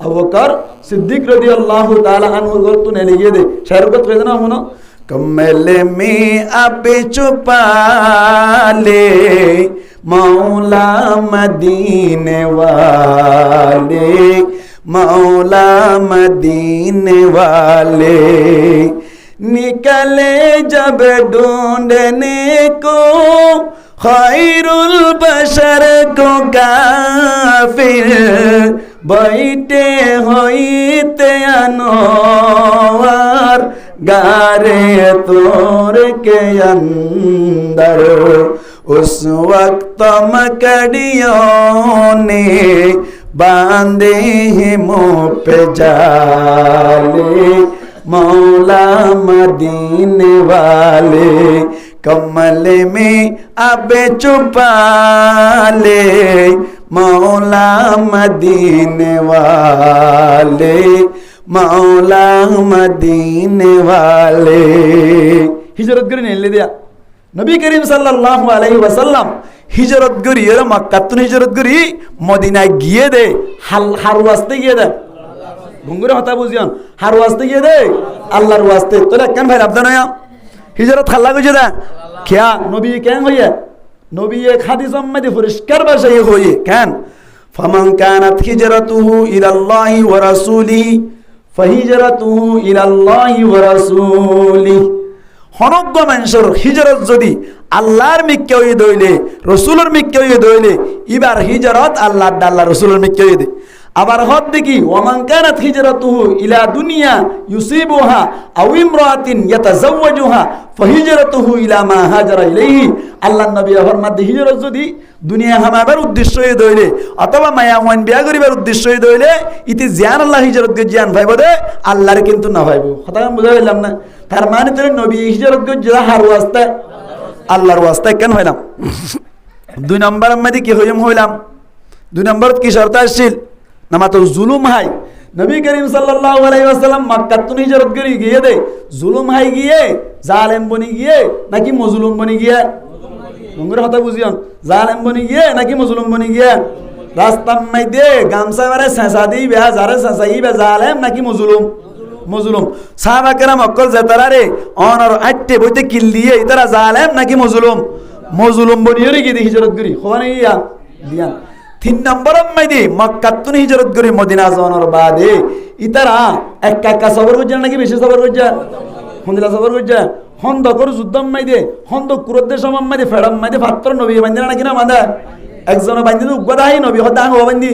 আবু বকর সিদ্দিক রাদিয়াল্লাহু তাআলা আনহু ঘরত তুনে লিগিয়ে দে শারকত কইনা না মনো কমলে মে আপে চুপালে মৌলা মদিনে ওয়ালে मौला मदीने वाले निकले जब ढूंढने को खैरुल बशर को काफिर बैठे होते अनवार गारे तोर के अंदर उस वक्त मकड़ियों ने बांधे हैं मुँह पे जाले मौला मदीने वाले कमले में अब छुपा ले मौला मदीने वाले मौला मदीने वाले हिजरत करी नहीं ले दिया नबी करीम सल्लल्लाहु अलैहि वसल्लम হিজরত করি এর মক্কাতুন হিজরত করি মদিনায় গিয়ে দে হার ওয়াস্তে গিয়ে দে ভঙ্গুরে কথা বুঝিয়ন হার ওয়াস্তে গিয়ে দে আল্লাহর ওয়াস্তে তোরা কেন ভাই রাবদা নয়া হিজরত খাল্লা কইছে দা কিয়া নবী কেন হইয়া নবী এক হাদিস মধ্যে পরিষ্কার ভাষায় হইয়ে কেন ফামান কানাত হিজরাতুহু ইলাল্লাহি ওয়া রাসূলিহি ফাহিজরাতুহু ইলাল্লাহি ওয়া রাসূলিহি হনজ্ঞ মানুষের হিজরত যদি আল্লাহর মিক্কে হয়ে দইলে রসুলের মিক্কে হয়ে দইলে এবার হিজরত আল্লাহ রসুলের মিক্কে হয়ে দে আবার হদ দেখি ওমান কানাত হিজরাতুহু ইলা দুনিয়া ইউসিবুহা আও ইমরাতিন ইয়াতাযাওয়াজুহা ফাহিজরাতুহু ইলা মা হাজারা ইলাইহি আল্লাহর নবী ফরমাতে হিজরত যদি দুনিয়া হামাবার উদ্দেশ্য হয়ে দইলে অথবা মায়া ওয়ান বিয়া করিবার উদ্দেশ্য হয়ে দইলে ইতি জিয়ান আল্লাহ হিজরত কে জিয়ান ভাইব দে আল্লাহর কিন্তু না ভাইব কথা বুঝা গেলাম না তার মানে তোর নবী হিজরত কে যা হার ওয়াস্তে আল্লাহর ওয়াস্তে কেন হইলাম 2 নম্বর মধ্যে কি হইলাম 2 নম্বর কি শর্ত আসছিল নামা তো জুলুম হাই নবী করিম সাল্লাল্লাহু আলাইহি ওয়াসাল্লাম মক্কা তুন হিজরত করে গিয়ে দে জুলুম হাই গিয়ে জালেম বনি গিয়ে নাকি মজলুম বনি গিয়ে তোমরা কথা বুঝিয়ন জালেম বনি গিয়ে নাকি মজলুম বনি গিয়ে রাস্তার মধ্যে গামছা মারে সেসা দিই বে যারে সেসাই বে জালেম নাকি মজলুম সাহাবা کرام অকল জেতারারে অনর আটতে বইতে কিল দিয়ে ইতারা জালেম নাকি মজলুম বনিয়রি কি হিজরত করি খোয়ানে ইয়া দিয়ান 3 নম্বর মধ্যে মক্কা তুন হিজরত করে মদিনা যাওয়ার বাদে ইতারা একা সবর করছে নাকি বেশি সবর করছে হন্দিলা সবর করছে হন্দকর যুদ্ধম মধ্যে হন্দক কুরদের সময় মধ্যে ফেড়ম মধ্যে পাত্র নবী বান্দিনা নাকি না মাদা একজন বান্দিনা উগদাই নবী হদা ও বান্দি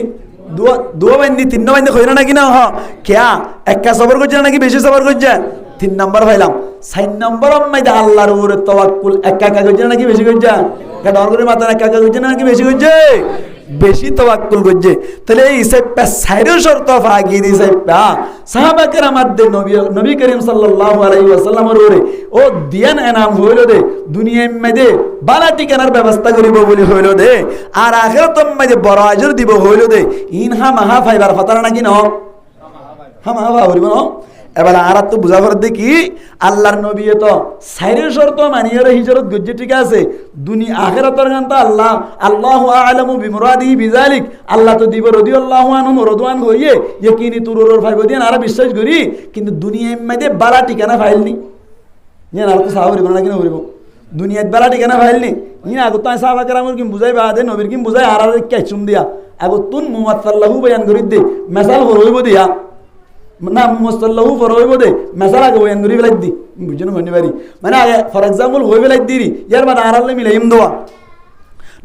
দো বান্দি 3 বান্দি কইরা নাকি না হ কিয়া একা সবর করছে নাকি বেশি সবর করছে 3 নম্বর হইলাম 4 নম্বর মধ্যে আল্লাহর উপরে তাওয়াক্কুল একা করছে নাকি বেশি করছে কারণ করে মাথা একা করছে নাকি বেশি করছে বেশি তাওয়াক্কুল করছে তাহলে এই সেপটা সাইরের শর্ত ফাগি দিছে সাহাবা کرام নবী করিম সাল্লাল্লাহু আলাইহি ওয়াসাল্লামের ওরে ও দিয়ান এনাম হইল দে দুনিয়ার মধ্যে বালা ঠিকানার ব্যবস্থা করিব বলি হইল দে আর আখিরাতের মধ্যে বড় আজর দিব হইল দে ইনহা মাহা ফাইবার ফাতার নাকি ন হা মাহা ফাইব ন এবার আর তো বুঝা পড়ে দেখি আল্লাহর নবী তো সাইরের শর্ত মানিয়ে হিজরত গজ্জে ঠিক আছে দুনিয়া আখিরাতের গান তো আল্লাহ আল্লাহু আ'লামু বিমুরাদিহি বিযালিক আল্লাহ তো দিব রাদিয়াল্লাহু আনহু রদওয়ান হইয়ে ইকিনি তুরুরর ফাইব দিন আর বিশ্বাস করি কিন্তু দুনিয়ার মধ্যে বালা ঠিকানা ফাইলনি ইয়ান আর তো সাহাবী বলে না কিনা বলবো দুনিয়ার বালা ঠিকানা ফাইলনি ইয়া আগত তাই সাহাবা কেরামর কি বুঝাই বাদে নবীর কি বুঝাই আর কে চুম দিয়া আগত তুন মুহাম্মদ সাল্লাল্লাহু বয়ান করি দে মেসাল হইব দিয়া না মুসাল্লাহু ফরহইব দে মেসাল আগে বয়ান করি ফেলাই দি বুঝছেন হইনি পারি মানে আগে ফর এক্সাম্পল হই ফেলাই দিরি ইয়ার বাদ আর আল্লাহ মিলাইম দোয়া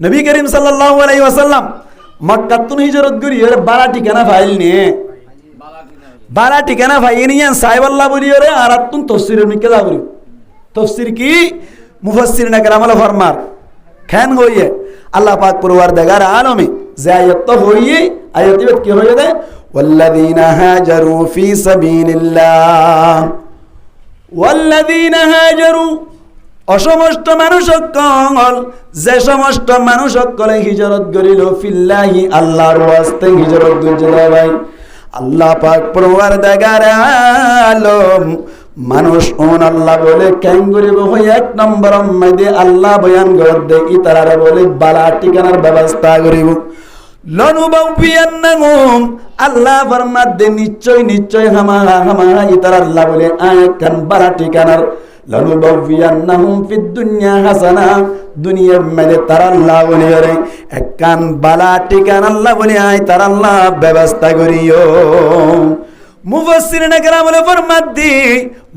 নবী করিম সাল্লাল্লাহু আলাইহি ওয়াসাল্লাম মক্কা তুন হিজরত করি এর বালা ঠিকানা ফাইল নে বালা ঠিকানা ফাইল নিয়ে সাহেব আল্লাহ বলি রে আর তুন তাফসীরের মিকে যা করি তাফসীর কি মুফাসসিরিন کرامল ফরমার খান হইয়ে আল্লাহ পাক পরওয়ারদিগার আলমে যে আয়াত হইয়ে আয়াত কি হইয়ে দে والذين هاجروا في سبيل الله والذين هاجروا অসমস্ত মানুষ সকল যে সমস্ত মানুষ সকলে হিজরত করিল ফিল্লাহি আল্লাহর ওয়াস্তে হিজরত করিল ভাই আল্লাহ পাক পরওয়ারদিগার আলম মানুষ ওন আল্লাহ বলে কেন করিব হই এক নম্বর মধ্যে আল্লাহ বয়ান করে দে ইতারা বলে বালা ঠিকানার ব্যবস্থা করিব লনুবাউপিয়ান্নাহুম আল্লাহ ফরমাত দে নিশ্চয় নিশ্চয় হামারা ইতারা আল্লাহ বলে আয়াত বালা ঠিকানার লনুবাউপিয়ান্নাহুম ফিদ দুনিয়া হাসানা দুনিয়ার মধ্যে তারা আল্লাহ বলে রে একখান বালা ঠিকানা আল্লাহ বলে আয় তারা আল্লাহ ব্যবস্থা করিও মুফাসসিরিন کرامল ফরমাত দি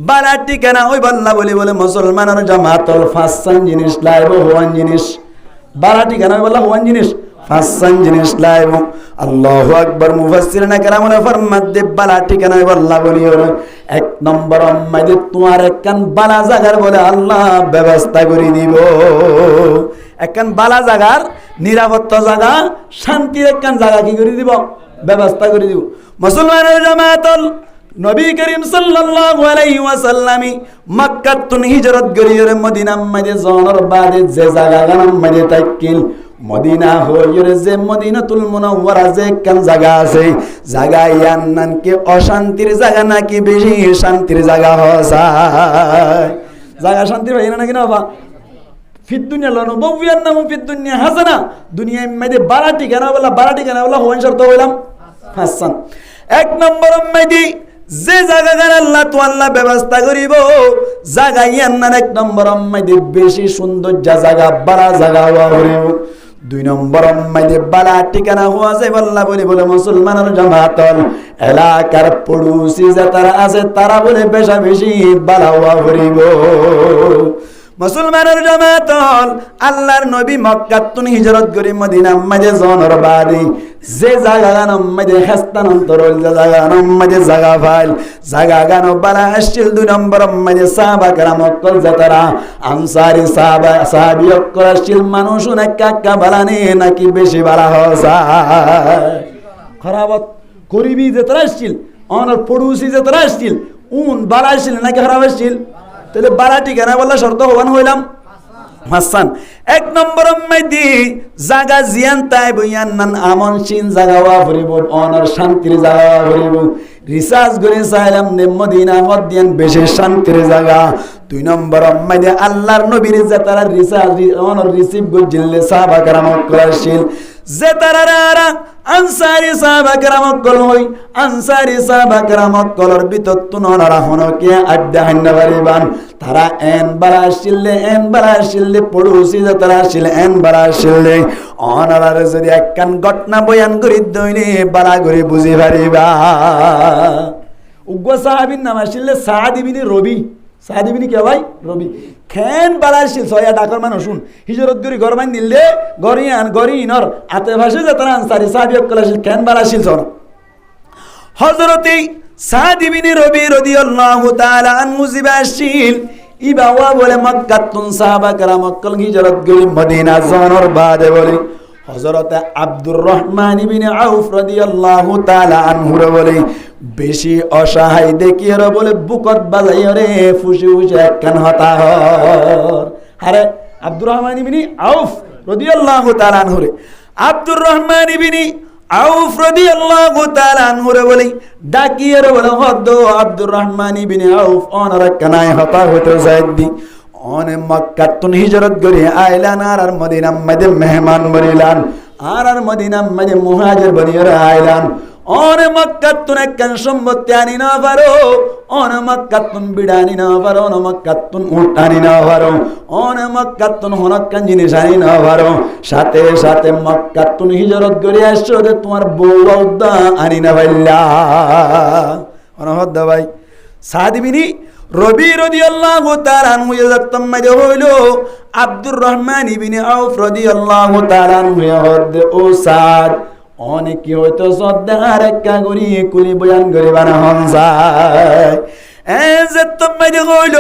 বালা ঠিকানা ওই বাল্লা বলে বলে মুসলমানের জামাতল ফাসান জিনিস লাইব হওয়ান জিনিস বালা ঠিকানা বলা হওয়ান জিনিস ফাসান জিনিস লাইব আল্লাহু আকবার মুফাসসিরিন کرامল ফরমাত দি বালা ঠিকানা বাল্লা বলি এক নম্বর মধ্যে তোমার একখান বালা জায়গার বলে আল্লাহ ব্যবস্থা করে দিব একখান বালা জায়গার নিরাপত্তা জায়গা শান্তির একখান জায়গা কি করে দিব ব্যবস্থা করে দিব মুসলমানের জামাতল নবী করিম সাল্লাল্লাহু আলাইহি ওয়াসাল্লামি মক্কা তুন হিজরত করিয়ে মদিনা মধ্যে জনর বাদে যে জায়গা মধ্যে তাকিল মদিনা হইরে যে মদিনাতুল মুনাওয়ারা যে কোন জায়গা আছে জায়গা ইয়ান্নান কি অশান্তির জায়গা নাকি বেশি শান্তির জায়গা হয় জায়গা শান্তির হয় না নাকি না বাবা ফিদ দুনিয়া লনুবাউপিয়ান্নাহুম ফিদ দুনিয়া হাসানা দুনিয়ার মধ্যে বালা ঠিকানা বলা হওয়ান শর্ত হইলাম হাসান এক নম্বর মধ্যে যে জায়গা আল্লাহ তো আল্লাহ ব্যবস্থা করিব জায়গা ইয়ান্নান এক নম্বর মধ্যে বেশি সুন্দর জায়গা বালা জায়গা হওয়া করিব দুই নম্বর মধ্যে বালা ঠিকানা হওয়া যায় আল্লাহ বলে বলে মুসলমানের জামাতল এলাকার পড়োশি যে তারা আছে তারা বলে বেশা বেশি বালা হওয়া করিব মুসলমানের জামাতল আল্লাহর নবী মক্কা তুন হিজরত করে মদিনা মধ্যে জনর বাদি যে জায়গা মধ্যে হস্তান্তর মধ্যে জায়গা ফাইল জায়গা গানো বালা আসছিল দুই নম্বর মধ্যে সাহাবা کرام অকল যারা আনসারী সাহাবী অকল আসছিল মানুষ অনেক কাকা বালানে নাকি বেশি বালা হয় খারাপত গরিবী যে তারা আসছিল অনর পড়োশি যে তারা আসছিল উন বালা আসছিল নাকি খারাপ আসছিল তাহলে বালা ঠিকানা বললা শর্ত হওয়ান হইলাম হাসান এক নম্বর মধ্যে জায়গা জিয়ান তাই বইয়ান নান আমন সিন জায়গা ওয়াফরিব অনার শান্তির জায়গা ওয়াফরিব রিসার্চ করে চাইলাম নে মদিনা মদিয়ান বেশি শান্তির জায়গা দুই নম্বর মধ্যে আল্লাহর নবীর যে তারা রিসার্চ অনার রিসিভ গজিলে সাহাবা کرام করেছিল যে তারা আনসারী সাহাবা کرام কল হই আনসারী সাহাবা کرام কলর ভিতর তুনরা হনকে আড্ডা হান্না বারিবান তারা এন বারাশিলে পড়োশি যে তারা ছিল এন বারাশিলে অনারার যদি একখান ঘটনা বয়ান করি দইলে বালা করে বুঝি পারিবা উগ্র সাহাবীর নাম আসলে সাদ ইবনে রবি সাদ ইবনে কে ভাই রবি খেন বালাশিল ছয়া ডাকর মানুষ শুন হিজরত করি ঘর বান দিলে গরিয়ান আতে ভাষে যে তারা আনসারী সাহাবী কলাশিল খেন বালাশিল সর হযরতে সাদ ইবনে রবি রাদিয়াল্লাহু তাআলা আনহু জিবাশিল ইবাওয়া বলে মক্কা তুন সাহাবা کرام কল হিজরত করি মদিনা জনর বাদে বলে হযরতে আব্দুর রহমান ইবনে আউফ রাদিয়াল্লাহু তাআলা আনহু বলে বেশি অসহায় দেখিয়ে বলে বুকত বাজাইও রে ফুসি ফুসি একখান হতা হর আরে আব্দুর রহমান ইবনে আউফ রাদিয়াল্লাহু তাআলা আনহু রে আব্দুর রহমান ইবনে আউফ রাদিয়াল্লাহু তাআলা আনহুরে বলি ডাকিয়ে বলে হদ্দ আব্দুর রহমান ইবনে আউফ ওনারা কানায় হতা হতে যাইদি অনে মক্কা তুন হিজরত করে আইলান আর মদিনা মধ্যে মেহমান বনিলান আর মদিনা মধ্যে মুহাজির বনিরা আইলান অনে মক্কা তুন একখান সম্পত্তি আনি না পারো অনে মক্কা তুন বিড়ানি না পারো অনে মক্কা তুন উট আনি না পারো অনে মক্কা তুন হনক্কান জিনিস আনি না পারো সাথে সাথে মক্কা তুন হিজরত করে আসছো যে তোমার বউ বউদা আনি না পাইলা অনহদ্দা ভাই সাদ বিনি রবি রাদিয়াল্লাহু তাআলা আনহু ইয়াতাম মাদে হইল আব্দুর রহমান ইবনে আউফ রাদিয়াল্লাহু তাআলা আনহু হদ ও সাদ অনেক কি হয়তো সদ্দার একা গরি কুলি বয়ান করে বানা হনসায় এজত মাদে হইল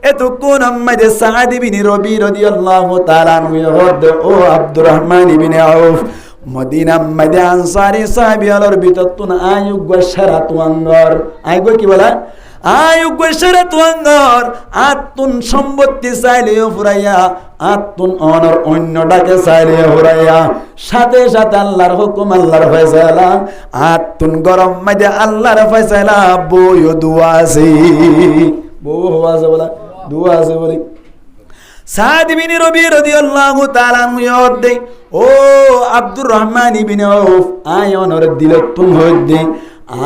এত কোন মাদে সাদ ইবনে রবি রাদিয়াল্লাহু তাআলা আনহু হদ ও আব্দুর রহমান ইবনে আউফ মদিনা মধ্যে আনসারী সাহাবী আলোর বিততুন আয়ুগ শারাতু আঙ্গর আইগো কি বলা আয়ুগ শারাতু আঙ্গর আতুন সম্পত্তি চাইলেও ফুরাইয়া আতুন অনর অন্য ডাকে চাইলেও ফুরাইয়া সাথে সাথে আল্লাহর হুকুম আল্লাহর ফয়সালা আতুন গরম মধ্যে আল্লাহর ফয়সালা বইও দুয়া আছে বউ আছে বলা দুয়া আছে বলি সাদ ইবনে রবি রাদিয়াল্লাহু তাআলা আনহু ইয়দে ও আব্দুর রহমান ইবনে আউফ আয়নর দিলতুন হইদে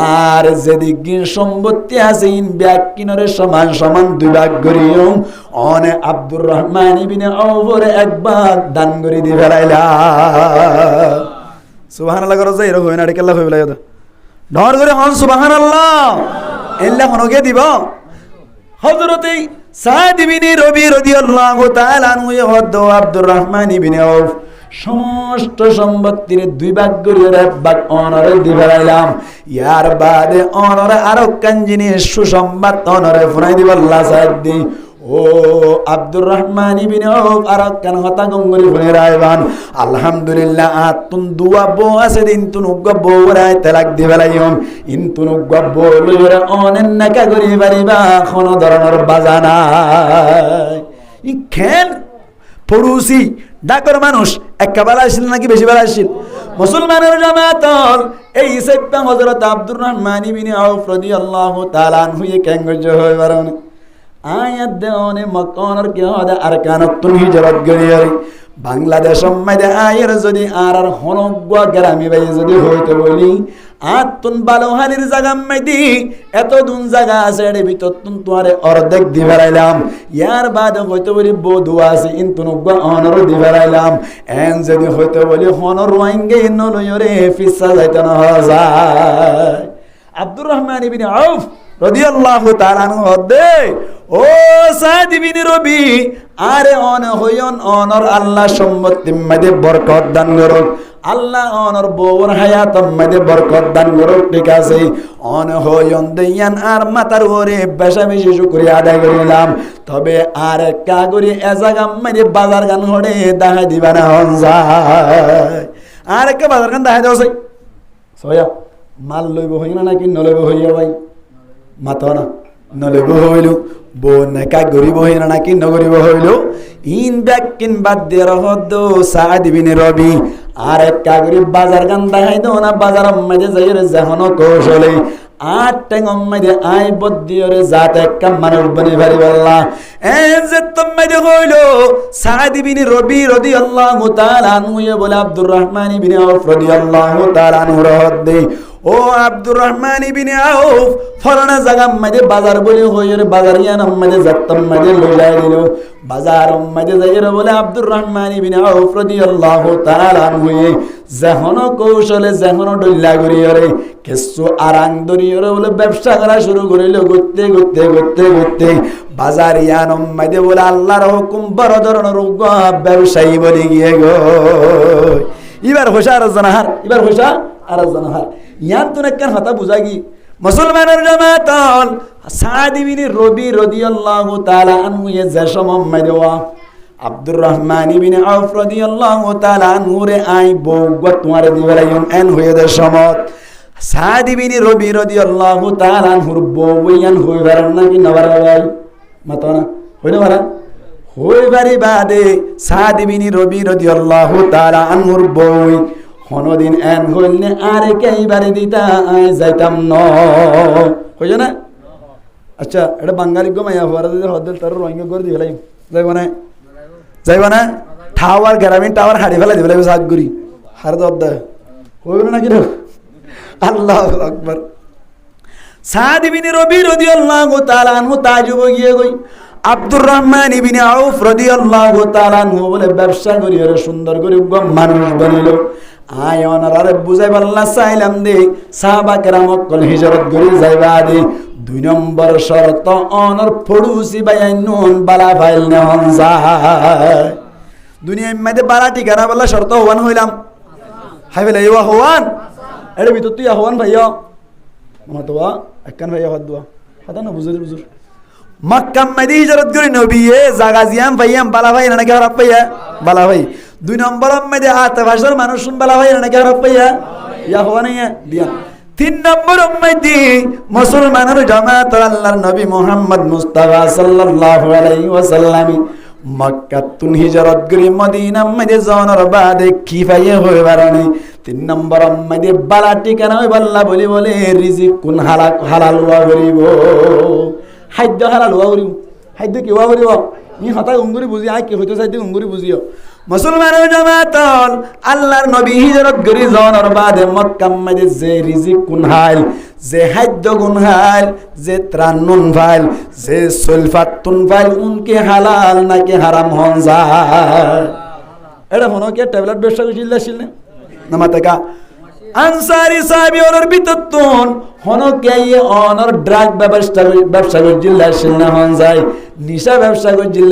আর যেদিকে সম্পত্তি আছে ইন ব্যাকিনরে সমান সমান দুই ভাগ করিও অনে আব্দুর রহমান ইবনে আউফর এক ভাগ দান করে দি ফেলাইলা সুবহানাল্লাহ করো যাই এরকম না কেল্লা হইলা এটা ডর করে হন সুবহানাল্লাহ এল্লা হনকে দিব হযরতে সাদ ইবনে রবি রাদিয়াল্লাহু তাআলা আনহু হদ আব্দুর রহমান ইবনে আউফ সমস্ত সম্পত্তির দুই ভাগ করে এক ভাগ অনরে দিবাইলাম ইয়ার বাদে অনরে আরো কান জিনিস সুসংবাদ অনরে ফুরাই দিব আল্লাহ সাদ্দি ও আব্দুর রহমান ইবনে আউফ আর কান হতা গঙ্গরি ফুনে রাইবান আলহামদুলিল্লাহ আতুন দুয়া বো আছে দিন তুনু গব্বো রাই তালাক দিবালাইম ইনতুনু গব্বো লইরা অনেন নাকা করি পারিবা কোন ধরনের বাজানা ই খেন পড়ুসি ডাকর মানুষ একটা বেলা আসছিল নাকি বেশি বেলা আসছিল মুসলমানের জামাতল এই সেপ্তা হযরত আব্দুর রহমান ইবনে আউফ রাদিয়াল্লাহু তাআলা আনহু কেঙ্গজ হয় বারনে আয়াত দেওনে মক্কার কে হদা আরকানাতুন হিজরত গরিয়ারি বাংলাদেশ মধ্যে আয়ের যদি আর হনগা গ্রামে ভাই যদি হইতে বলি আতুন বালোহানির জায়গা মধ্যে এত দুন জায়গা আছে এর ভিতর তুন তোরে অর্ধেক দি ফেলাইলাম ইয়ার বাদ হইতে বলি বধু আছে ইনতুনগা অনর দি ফেলাইলাম এন যদি হইতে বলি হনর ওয়াঙ্গে নলয়রে ফিসা যাইতে না যায় আব্দুর রহমান ইবনে আউফ রাদিয়াল্লাহু তাআলা আনহু দে ও সাদ ইবনে রবি আরে অন হইন অনর আল্লাহ সম্মতি মধ্যে বরকত দান করুক আল্লাহ অনর বউর হায়াত মধ্যে বরকত দান করুক ঠিক আছে অন হইন দেয়ান আর মাতার ওরে বেশা বেশি শুকরিয়া আদায় করিলাম তবে আর কাগরি এ জায়গা মধ্যে বাজার গান হড়ে দেখা দিবা না হন যায় আর কে বাজার গান দেখা যাচ্ছে সয়া মাল লইব হই না নাকি নলইব হইয়া ভাই মাথা না নলইব হইল বনেকা গরিব হইনা নাকি নগরিব হইল ইন ব্যাকিন বাদ দিয়ে রহদ সাদ ইবনে রবি আর এক কাগরি বাজার গান দেখাই দো না বাজার মধ্যে যাইরে যখন কৌশলে আট টেঙ্গ মধ্যে আই বদ্দিয়রে জাত এক মানুষ বনি ভারি আল্লাহ এ যে তোমাদের হইল সাদ ইবনে রবি রাদিয়াল্লাহু তাআলা আনহু বলে আব্দুর রহমান ইবনে আউফ রাদিয়াল্লাহু তাআলা আনহু রহদ ও আব্দুর রহমান ইবনে আউফ ফলানা জায়গা মধ্যে বাজার বলে হইরে বাজারিয়ান মধ্যে যাত্তম মধ্যে লইলাই দিল বাজার মধ্যে যাইরে বলে আব্দুর রহমান ইবনে আউফ রাদিয়াল্লাহু তাআলা আনহু যখন কৌশলে যখন ডল্লা করিয়রে কিছু আরাং দরিয়রে বলে ব্যবসা করা শুরু করিল করতে করতে করতে করতে বাজারিয়ান মধ্যে বলে আল্লাহর হুকুম বড় ধরনের ব্যবসায়ী বলে গিয়ে গো এবার হোসা আর জানাহার এবার হোসা আর জানাহার ইয়ান তো নেকার হাতা বুঝাগি মুসলমানের জামাতল সাদ ইবনে রবি রাদিয়াল্লাহু তাআলা আনহু যে সময় দেওয়া আব্দুর রহমান ইবনে আউফ রাদিয়াল্লাহু তাআলা আনহু রে আই বউগত তোমারে দিবেলাইন এন হয়ে দে সমত সাদ ইবনে রবি রাদিয়াল্লাহু তাআলা আনহু বউয়ান হই বারান নাকি নবরাই মাতনা হই না বারা হই বারি বাদে সাদ ইবনে রবি রাদিয়াল্লাহু তাআলা আনহু বউ হনদিন এন হইলে আরে কেইবারে দিতা যাইতাম ন কইছ না। আচ্ছা এটা বাঙালি গমাইয়া হওয়ার হদ্দের তার রঙ করে দিয়ে ফেলাই যাইব না টাওয়ার গ্রামীণ টাওয়ার হাড়ি ফেলাই দিয়ে ফেলাই সাগ করি হার দরদা হইল না কি আল্লাহ আকবার। সাদ ইবনে রবি রাদিয়াল্লাহু তাআলা আনহু তাজুব গিয়ে কই আব্দুর রহমান ইবনে আউফ রাদিয়াল্লাহু তাআলা আনহু বলে ব্যবসা করি আর সুন্দর করে মানুষ বানিল। আয় অনারে বুঝাই আল্লাহ চাইলাম দে সাহাবা কেরামক কল হিজরত করে যাইবা দে। 2 নম্বর শর্ত অনর ফড়ুসি বাইনুন বালা ফাইল না হন যায় দুনিয়ার মধ্যে বালা ঠিকানা বলা শর্ত হওয়ান হইলাম হাই ফেলে ইয়া হওয়ান এর ভিতর তুই হওয়ান ভাইয়া মাতোয়া একখান ভাইয়া হাত দোয়া হাতা না বুঝুর বুঝুর মক্কা মধ্যে হিজরত করে নবী এ জায়গা জিয়াম ভাইয়াম বালা ভাই না খারাপ পাইয়া বালা ভাই। 2 নম্বর মধ্যে আতভাষার মানুষ শুন বালা ভাই না খারাপ পাইয়া ইয়া হওয়ান ইয়া দিয়া। 3 নম্বর মধ্যে মুসলমানের জামাত আল্লাহর নবী মুহাম্মদ মুস্তাফা সাল্লাল্লাহু আলাইহি ওয়াসাল্লাম মক্কা তুন হিজরত করে মদিনা মধ্যে যাওয়ার বাদে কি পাইয়ে হই বারানি। 3 নম্বর মধ্যে বালা ঠিকানা হই আল্লাহ বলি বলে রিজিক কোন হালাল হওয়া করিব খাদ্য হালাল হওয়া করিব খাদ্য কি হওয়া করিব ই হতা উঙ্গুরি বুঝি আই কি হইতো চাইতে উঙ্গুরি বুঝিও। মুসলমানের জামাতল আল্লাহর নবী হিজরত করে যাওয়ার বাদে মক্কা মধ্যে যে রিজিক কোন হাল যে খাদ্য গুণ হাল যে ত্রাণ নুন ফাইল যে সুলফাতুন ফাইল উনকে হালাল নাকি হারাম হন যায়। এটা হনো কি ট্যাবলেট ব্যবসা করছিল না মাতাকা আনসারি সাহাবী ওর বিততুন হনো কে অনর ড্রাগ ব্যবসা করছিল না হন যায় নিশা ব্যবসা করছিল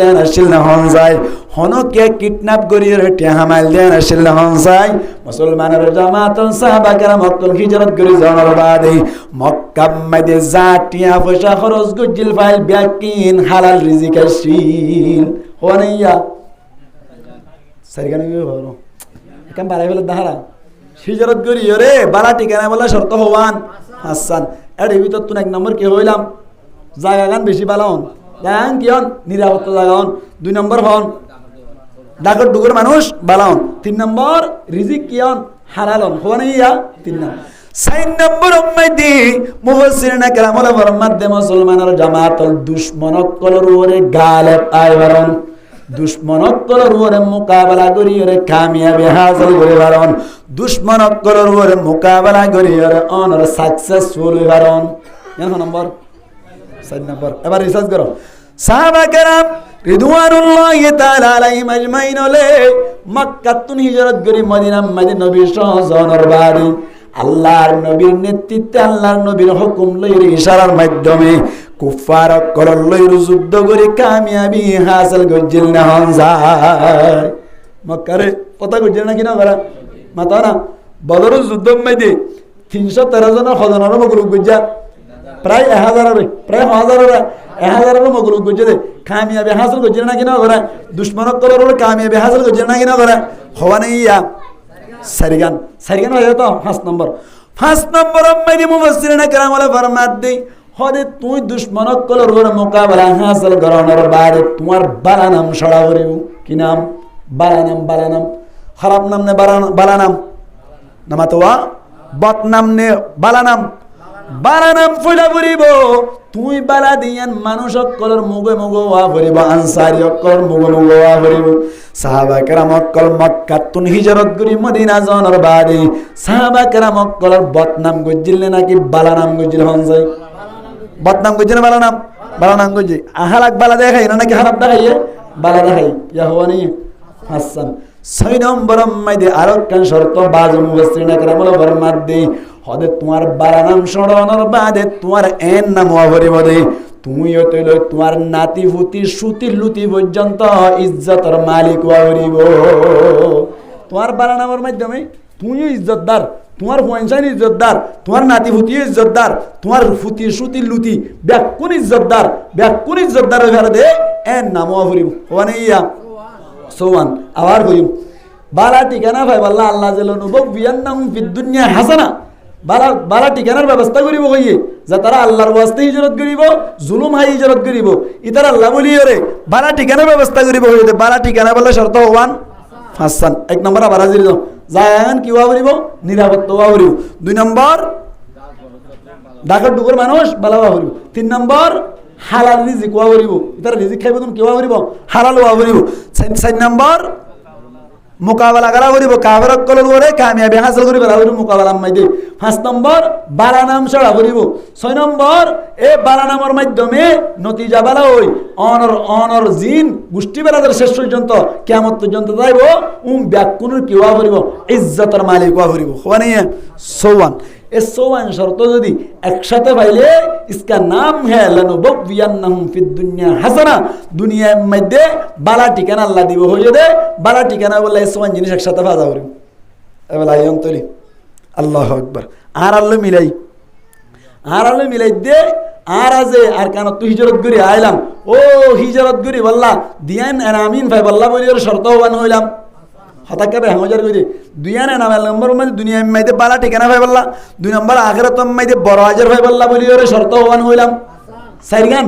না হন যায় হনো কে কিডন্যাপ করি রেটে হামাল দেন আসল না হন যায়। মুসলমানের জামাত সাহাবা কেরাম মক্কা হিজরত করে যাওয়ার বাদে মক্কা মধ্যে জাটিয়া পয়সা খরচ করছিল ফাইল ব্যাকিন হালাল রিজিক আসিল হনিয়া সারিগানে ভালো কাম বাড়াই ফেলে দাহারা হিজরত করি রে বালা ঠিকানা বলা শর্ত হওয়ান হাসান এর ভিতর তুন 1 নম্বর কি হইলাম জায়গা গান বেশি বালা হন জায়গা কি হন নিরাপত্তা জায়গা হন। 2 নম্বর হন ডাকর ডুগর মানুষ বালা হন। 3 নম্বর রিজিক কি হন হালাল হন হওয়া ইয়া 3 নম্বর। 4 নম্বর মধ্যে মুফাসসিরিন কেরামুল ফরমাতে মুসলমানের জামাতল দুশমনক কলর ওরে গালেব আইবারন দুশ্মনকলর ওরে মোকাবেলা করি ওরে কামিয়াবি হাসিল করে বারণ দুশ্মনকলর ওরে মোকাবেলা করি ওরে অনর সাকসেসফুল বারণ। এর নম্বর 4 নম্বর এবার রিসার্চ করো সাহাবা কেরাম রিদওয়ানুল্লাহি তাআলা আলাইহিম আজমাইন লে মক্কা তুন হিজরত করে মদিনা মধ্যে নবী সহজনর বাড়ি আল্লাহর নবীর নেতৃত্বে আল্লাহর নবীর হুকুম লইর ইশারার মাধ্যমে কুফার কলর লইর যুদ্ধ করে কামিয়াবি হাসিল করছিল না হন যায়। মক্কারে কথা কইছিল না কিনা করা মাতা না বদরের যুদ্ধ মধ্যে 313 জনের খজনার মগলুক গজ্জা প্রায় 1000 মগলুক গজ্জা দে কামিয়াবি হাসিল করছিল না কিনা করা দুশমন কলর কামিয়াবি হাসিল করছিল না কিনা করা হওয়া নেই ইয়া সারিগান হয়ে তো 5 নম্বর মধ্যে মুফাসসিরিন কেরাম ওয়ালা ফরমাত দেই হদে তুই দুশমনক কলর ওর মোকাবেলা হাসিল করানোর বারে তোমার বালা নাম ছড়া করিও কি নাম বালা নাম খারাপ নাম নে বালা নাম নামাতোয়া বদ নাম নে বালা নাম ফুলা করিব তুই বালা দিয়ান মানুষক কলর মুগে ওয়া করিব আনসারি কলর মুগে ওয়া করিব। সাহাবা কেরাম কল মক্কা তুন হিজরত করি মদিনা যাওয়ার বাদে সাহাবা কেরাম কলর বদনাম গজিল নাকি বালা নাম গজিল হন যায় বদনাম গজিল বালা নাম গজি আহালাক বালা দেখাই না নাকি খারাপ দেখাইয়ে বালা দেখাই ইয়া হওয়া নেই হাসান। 6 নম্বর মধ্যে আরো কান শর্ত বাজ মুফাসসিরিন কেরাম ওয়ালা ফরমাত দেই হদে তোমার বালা নাম শোনানোর বাদে তোমার এন নাম হরিব দে তুমিও তৈল তোমার নাতি ফুতি সুতি লুতি পর্যন্ত ইজ্জতের মালিক হরিব। তোমার বালা নামের মাধ্যমে তুমিও ইজ্জতদার তোমার পয়সান ইজ্জতদার তোমার নাতি ফুতি ইজ্জতদার তোমার ফুতি সুতি লুতি ব্যাকুন ইজ্জতদার হয়ে দে এন নাম হরিব হওয়া ইয়া সোয়ান আবার হইম বালা ঠিকানা ভাই আল্লাহ আল্লাহ জাল্লাহু নববিয়ান্নাহুম ফিদ দুনিয়া হাসানা বালা ঠিকানার ব্যবস্থা করিব কইয়ে যা তারা আল্লাহর ওয়াস্তে হিজরত করিব জুলুম হাই হিজরত করিব ইতার আল্লাহ বলি রে বালা ঠিকানার ব্যবস্থা করিব কইতে বালা ঠিকানা বলে শর্ত হওয়ান হাসান 1 নম্বর আবার হাজির জায়গান কি হওয়া বলিব নিরাপত্তা হওয়া বলিব 2 নম্বর ডাকাত ডুকুর মানুষ ভালো হওয়া বলিব 3 নম্বর হালাল রিজিক হওয়া বলিব ইতার রিজিক খাইব তুমি কি হওয়া বলিব হালাল হওয়া বলিব 4 নম্বর মোকাবেলা করা করিব কাফের কল করে কামিয়াবি হাসিল করিব করিব মোকাবেলা মাইদে 5 নম্বর বালা নাম ছড়া করিব 6 নম্বর এই বালা নামের মাধ্যমে নতিজা বালা হই অনর জিন গোষ্ঠী বেলাদের শেষ পর্যন্ত কিয়ামত পর্যন্ত যাইব ব্যাকুনের কি হওয়া করিব ইজ্জতের মালিক হওয়া করিব হওয়া নেই 54 এই 54 শর্ত যদি একসাথে পাইলে इसका नाम है लनुबव्वियन्नहुम फिद दुनिया হাসানা দুনিয়ার মধ্যে বালা ঠিকানা আল্লাহ দিব হইয়ে দে বালা ঠিকানা বলে 54 জিনিস একসাথে পাওয়া যাবে এবেলা আয়ন্তলি আল্লাহু আকবার আর আল্লাহ মিলাই দে আর আজে আর কান তুই হিজরত করি আইলাম ও হিজরত করি বললা দিয়ান আমিন ভাই বললা বলি ওর শর্ত হবান হইলাম হতাকে বে হাজার কই দুইয়ানে নাম নম্বর মধ্যে দুনিয়া মাইতে বালা ঠিকানা ভাই বললা 2 নম্বর আখিরাত মাইতে বড় আজর ভাই বললা বলি ওর শর্ত হবান হইলাম সাইরগান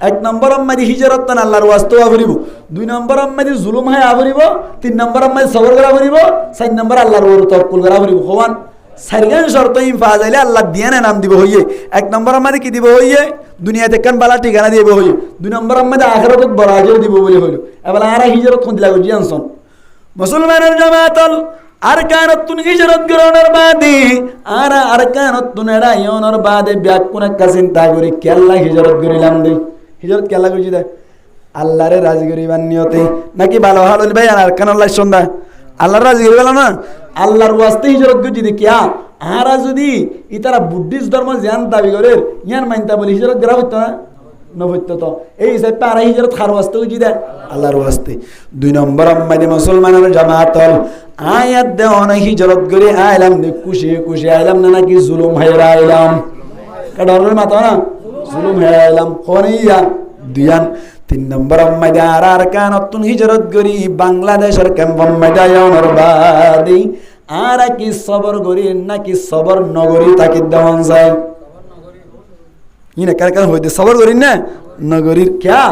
1 নম্বর মাইতে হিজরত তান আল্লাহর ওয়াস্তে আবরিব 2 নম্বর মাইতে জুলুম হয় আবরিব 3 নম্বর মাইতে সবর করা আবরিব 4 নম্বর আল্লাহর ওর তাওয়াক্কুল করা আবরিব হওয়ান সাইরগান শর্ত ইনফা যাইলে আল্লাহ দিয়ানে নাম দিব হইয়ে 1 নম্বর মাইতে কি দিব হইয়ে দুনিয়াতে কান বালা ঠিকানা দিব হইয়ে 2 নম্বর মাইতে আখিরাতত বড় আজর দিব বলি হইলো এবারে আর হিজরত কোন দিলা গজি আনছন মুসলমানের জামাতল আরকানাতুন হিজরত গ্রহণের বাদে আর আরকানাতুন এড়াইয়নের বাদে ব্যাকুনা চিন্তা করি কেল্লা হিজরত করিলাম দে হিজরত কেল্লা কইছি দে আল্লাহরে রাজি করিবার নিয়তে নাকি ভালো ভালো ভাই আর আরকানুল্লাহ সন্ধ্যা আল্লাহর রাজি করিবাল না আল্লাহর ওয়াস্তে হিজরত কইছি দে কিয়া আর যদি ইতারা বুদ্ধিস্ট ধর্ম জ্ঞান দাবি করে ইয়ান মানতা বলি হিজরত করা হইতো না নবত্য তো এই হিসাবে পারা হিজরত খার ওয়াস্তে কইছি দে আল্লাহর ওয়াস্তে 2 নম্বর আম্মাদি মুসলমানের জামাতল আয়াত দেওয়ান হিজরত করে আইলাম নে খুশি আইলাম না নাকি জুলুম হায়রা আইলাম কাডরের মাথা না জুলুম হায়রা আইলাম কোনিয়া দুয়ান 3 নম্বর আম্মাদি আর কানাতুন হিজরত করি বাংলাদেশের ক্যাম্প মাইদায়নের বাদি আর কি সবর করি নাকি সবর নগরী তাকি দেওয়ান যায় ইনা কার হইতে সবর করি না নগরীর क्या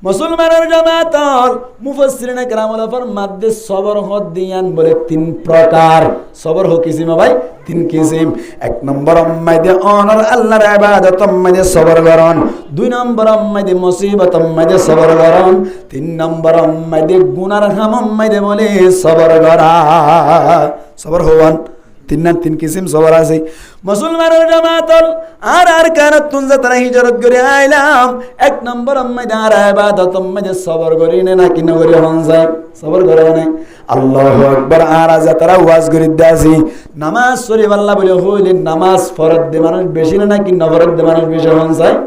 মুসলমানের জামাতর মুফাসসিরিনে কেরাম ফরমাতে সবর হদ দিয়ান বলে 3 প্রকার সবর হ কিসিম ভাই 3 কিসিম 1 নম্বর মাইদে অনর আল্লাহর ইবাদত মাইদে সবর করন 2 নম্বর মাইদে মুসিবত মাইদে সবর করন 3 নম্বর মাইদে গুনার হাম মাইদে বলে সবর করা সবর হওয়ান 3 কিসিম সবর আছে মুসলমানের জামাতল আর কানাতুন যারা হিজরত করে আইলাম 1 নম্বর মাইদে আর ইবাদত মাইদে সবর করি না নাকি নগরী হন যায় সবর করে না আল্লাহু আকবার আর যারা ওয়াজ করি দাসি নামাজ শরীফ আল্লাহ বলে হইলে নামাজ ফরজ দে মানুষ বেশি না নাকি নফরজ দে মানুষ বেশি হন যায়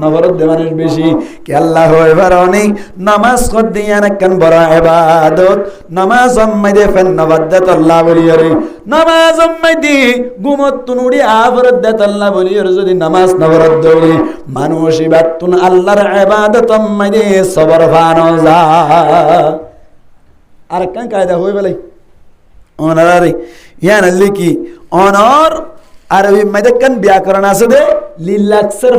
নফরজ দে মানুষ বেশি কি আল্লাহ এবার অনেক নামাজ কর দিয়া না কেন বড় ইবাদত নামাজ মাইদে ফেন নবদ্দাত আল্লাহ বলি রে নামাজ মাইদে গুমত তুনুড়ি আফরদ আল্লাহ বলি রে যদি নামাজ নফরজ দৌড়ি মানুষ ইবাদতুন আল্লাহর ইবাদত মাইদে সবর ফানো যা আর কান কায়দা হই বেলাই অনারে ইয়ান লিকি অনর আরবি মাইদে কান ব্যাকরণ আছে দে লিলাকসার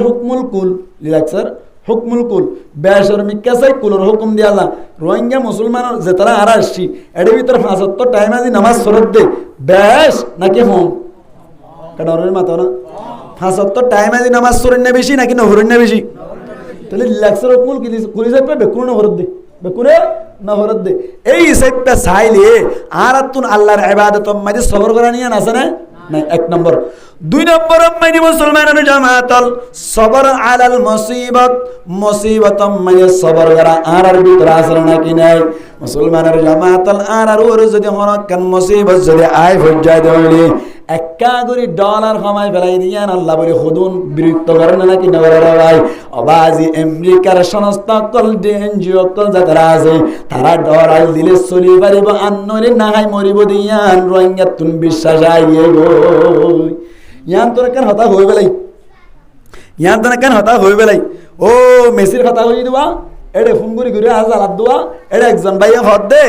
হুকমুল কুল বেশরমি কাছে কুলর হুকুম দিয়ালা রোহিঙ্গা মুসলমান যে তারা আর আসছি এর ভিতর 75 টাইম আজি নামাজ ফরজ দে বেশ নাকি হোম কাডরের মাথা না 75 টাইম আজি নামাজ ফরজ না বেশি নাকি নহরন না বেশি তাহলে লিলাকসার হুকমুল কি কুলি যাবে বেকুন না ফরজ দে বেকুরে না ফরজ দে এই হিসাবটা চাইলে আর তুন আল্লাহর ইবাদত মাঝে সবর করা নিয়ে আছে না নাই 1 নম্বর 2 নম্বর মাইনি মুসলমানের জামাতল সবর আলাল মুসিবত মাইনে সবর করা আর ভিতর আসল নাকি নাই মুসলমানের জামাতল আর ওর যদি হরকান মুসিবত যদি আয় হজ্জা দেওয়ালি একা করে ডলার কমাই ফেলাই দিয়ান আল্লাহ বলে খুদুন বিরক্ত করেন নাকি না করে ভাই অবাজি আমেরিকার সংস্থা কল এনজিও কল যারা আছে তারা ডলার দিলে চলি পারিব আন্নলে নাহাই মরিব দিয়ান রোহিঙ্গা তুন বিশ্বাস আইয়ে গো ইয়ান তোর কেন হতা হই বেলাই ও মেসির কথা হই দিবা এডে ফোন করি আজ আলাদ দুয়া এডে একজন ভাইয়া হদ দে